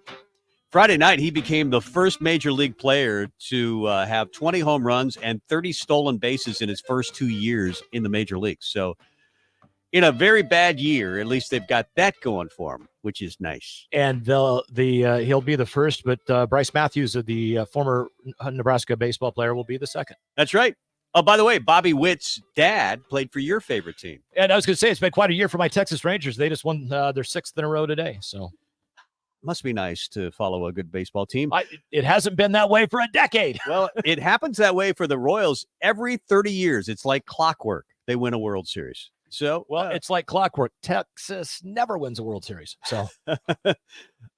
Friday night, he became the first major league player to have 20 home runs and 30 stolen bases in his first 2 years in the major leagues. So in a very bad year, at least they've got that going for him, which is nice.
And he'll be the first, but Bryce Matthews, the former Nebraska baseball player, will be the second.
That's right. Oh, by the way, Bobby Witt's dad played for your favorite team.
And I was going to say, it's been quite a year for my Texas Rangers. They just won their 6th in a row today. So
must be nice to follow a good baseball team.
It hasn't been that way for a decade.
Well, it happens that way for the Royals every 30 years. It's like clockwork. They win a World Series. So,
well, it's like clockwork. Texas never wins a World Series. So,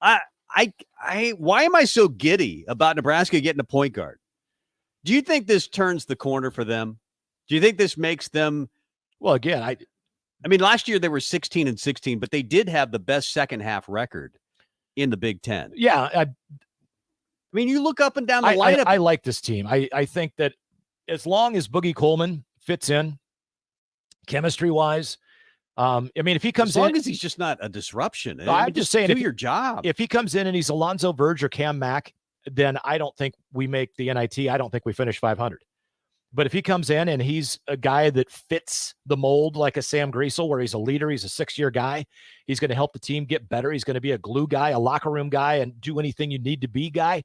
why am I so giddy about Nebraska getting a point guard? Do you think this turns the corner for them? Do you think this makes them?
Well, again,
I mean, last year they were 16-16, but they did have the best second half record in the Big Ten.
Yeah.
I mean, you look up and down the lineup.
I like this team. I think that as long as Boogie Coleman fits in chemistry-wise, I mean, if he comes
as long
in,
as he's just not a disruption.
I'm just saying,
do your job.
If he comes in and he's Alonzo Verge or Cam Mack, then I don't think we make the NIT. I don't think we finish 500. But if he comes in and he's a guy that fits the mold like a Sam Griesel, where he's a leader, he's a 6-year guy, he's going to help the team get better. He's going to be a glue guy, a locker room guy, and do anything you need to be guy.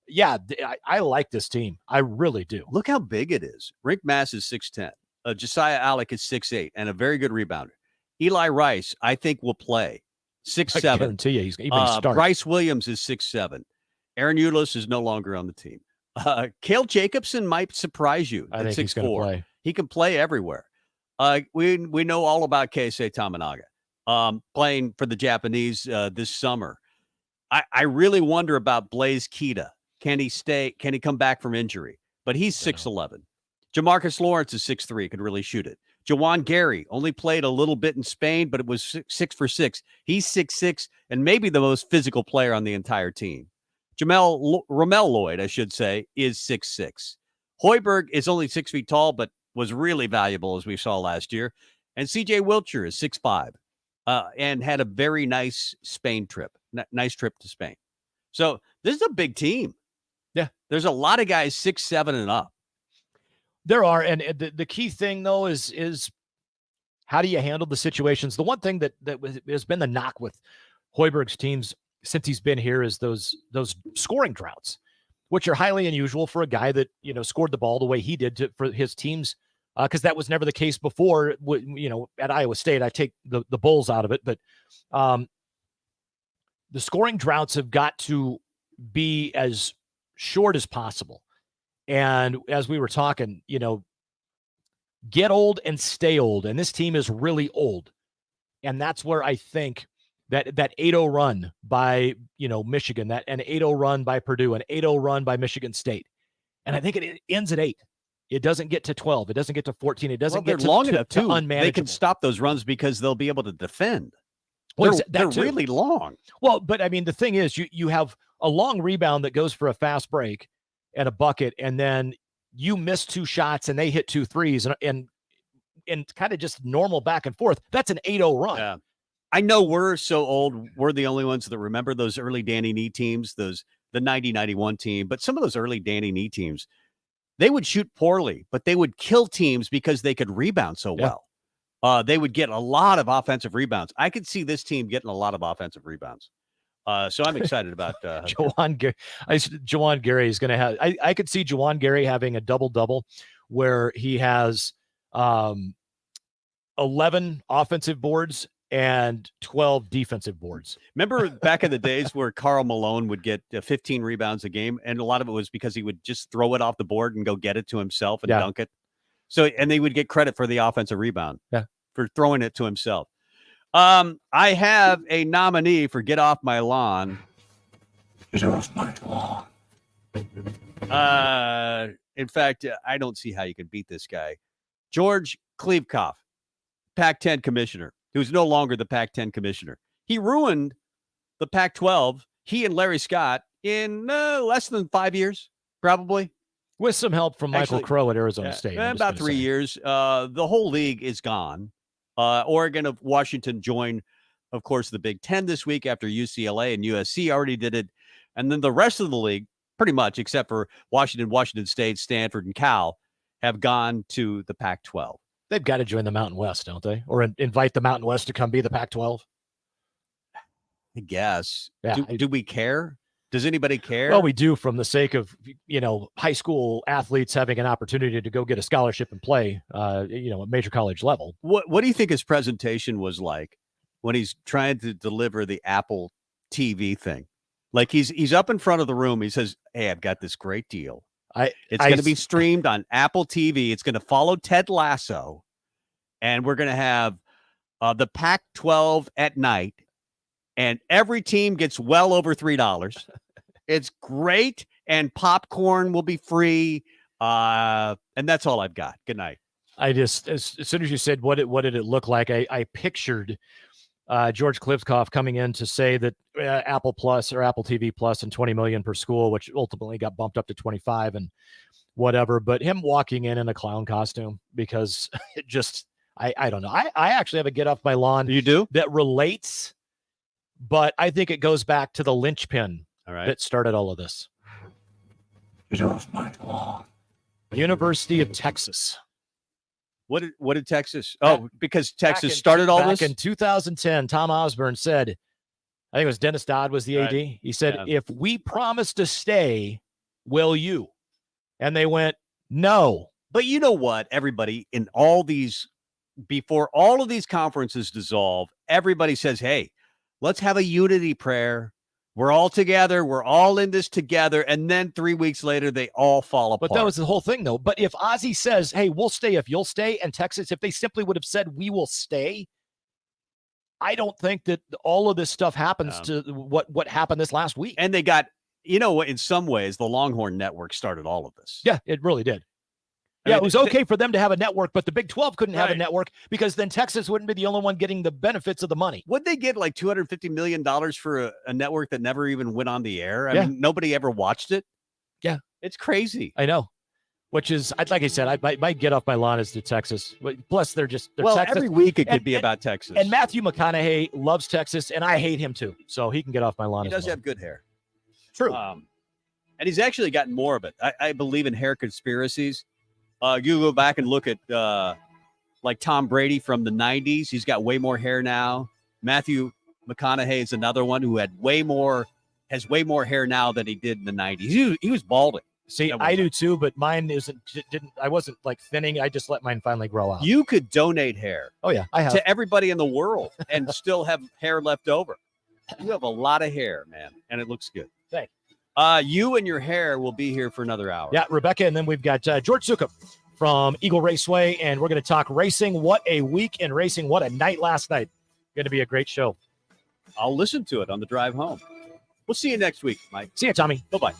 Yeah, I like this team. I really do.
Look how big it is. Rick Mass is 6'10". Josiah Alec is 6'8", and a very good rebounder. Eli Rice, I think, will play 6'7".
I guarantee you he's even start.
Bryce Williams is 6'7". Aaron Ulis is no longer on the team. Cale Jacobson might surprise you
I
at
think he's going to
6'4".
play.
He can play everywhere. We know all about Keisei Tamanaga playing for the Japanese this summer. I really wonder about Blaze Kita. Can he stay? Can he come back from injury? But he's 6'11". Jamarcus Lawrence is 6'3", could really shoot it. Jawan Gary only played a little bit in Spain, but it was 6 for 6. He's 6'6", and maybe the most physical player on the entire team. Ramel Lloyd, I should say, is 6'6". Hoiberg is only 6 feet tall, but was really valuable, as we saw last year. And C.J. Wilcher is 6'5", and had a very nice Spain trip. Nice trip to Spain. So this is a big team.
Yeah.
There's a lot of guys 6'7" and up.
There are, and the key thing though is how do you handle the situations? The one thing that has been the knock with Hoiberg's teams since he's been here is those scoring droughts, which are highly unusual for a guy that scored the ball the way he did for his teams, because that was never the case before. At Iowa State, I take the Bulls out of it, but the scoring droughts have got to be as short as possible. And as we were talking, get old and stay old. And this team is really old. And that's where I think that 8-0 run by, Michigan, an 8-0 run by Purdue, an 8-0 run by Michigan State. And I think it ends at 8. It doesn't get to 12. It doesn't get to 14. It doesn't get to
long enough
to
too.
unmanageable.
They can stop those runs because they'll be able to defend.
Well,
They're really long.
Well, but I mean, the thing is, you have a long rebound that goes for a fast break and a bucket, and then you miss 2 shots and they hit 2 threes and kind of just normal back and forth. That's an 8-0 run.
Yeah. I know we're so old. We're the only ones that remember those early Danny Nee teams, the 90-91 team. But some of those early Danny Nee teams, they would shoot poorly, but they would kill teams because they could rebound so well. They would get a lot of offensive rebounds. I could see this team getting a lot of offensive rebounds. So I'm excited about
Jawan Gary is going to have. I could see Jawan Gary having a double-double where he has 11 offensive boards and 12 defensive boards.
Remember back in the days where Karl Malone would get 15 rebounds a game, and a lot of it was because he would just throw it off the board and go get it to himself and dunk it. So, and they would get credit for the offensive rebound for throwing it to himself. I have a nominee for Get Off My Lawn. Get off my lawn. In fact, I don't see how you can beat this guy. George Klevkoff, Pac-10 commissioner, who's no longer the Pac-10 commissioner. He ruined the Pac-12, he and Larry Scott, in less than 5 years, probably.
With some help from Michael Crow at Arizona State.
About 3 years. The whole league is gone. Oregon of Washington joined, of course, the Big Ten this week after UCLA and USC already did it. And then the rest of the league, pretty much, except for Washington State, Stanford, and Cal, have gone to the Pac-12.
They've got to join the Mountain West, don't they? Or invite the Mountain West to come be the Pac-12?
I guess.
Yeah.
Do we care? Does anybody care?
Well, we do, from the sake of, high school athletes having an opportunity to go get a scholarship and play, at major college level.
What do you think his presentation was like when he's trying to deliver the Apple TV thing? Like he's up in front of the room. He says, "Hey, I've got this great deal. It's going to be streamed on Apple TV. It's going to follow Ted Lasso, and we're going to have the Pac-12 at night, and every team gets well over $3. It's great, and popcorn will be free. And that's all I've got. Good night."
I just, as soon as you said what did it look like, I pictured George Klipskoff coming in to say that Apple Plus or Apple TV Plus and 20 million per school, which ultimately got bumped up to 25 and whatever. But him walking in a clown costume, because it just, I don't know. I actually have a get off my lawn.
You do?
That relates, but I think it goes back to the linchpin that started all of this.
Get off my lawn.
University of Texas.
What did Texas? Oh, because Texas started all this?
Back in 2010, Tom Osborne said, I think it was Dennis Dodd was the AD. He said, if we promise to stay, will you? And they went, no.
But you know what? Everybody in all these, before all of these conferences dissolve, everybody says, hey, let's have a unity prayer. We're all together. We're all in this together. And then 3 weeks later, they all fall apart.
But that was the whole thing, though. But if Ozzy says, hey, we'll stay if you'll stay, and Texas, if they simply would have said, we will stay, I don't think that all of this stuff happens to what happened this last week.
And they got, in some ways, the Longhorn Network started all of this.
Yeah, it really did. Yeah, it was okay for them to have a network, but the Big 12 couldn't have a network because then Texas wouldn't be the only one getting the benefits of the money.
Would they get like $250 million for a network that never even went on the air? I mean, nobody ever watched it.
Yeah.
It's crazy.
I know. Which is, like I said, I might get off my lawn as to Texas. Plus, they're Texas.
Every week it could be about Texas.
And Matthew McConaughey loves Texas, and I hate him too. So he can get off my lawn.
He does have good hair.
True.
And he's actually gotten more of it. I believe in hair conspiracies. You go back and look at like Tom Brady from the 90s. He's got way more hair now. Matthew McConaughey is another one who has way more hair now than he did in the 90s. He was balding.
See, I do too, but mine I wasn't like thinning. I just let mine finally grow out.
You could donate hair.
Oh yeah, I have.
To everybody in the world and still have hair left over. You have a lot of hair, man, and it looks good.
Thanks.
You and your hair will be here for another hour.
Yeah, Rebecca, and then we've got George Sukup from Eagle Raceway, and we're going to talk racing. What a week in racing. What a night last night. Going to be a great show.
I'll listen to it on the drive home. We'll see you next week, Mike.
See you, Tommy.
Bye-bye.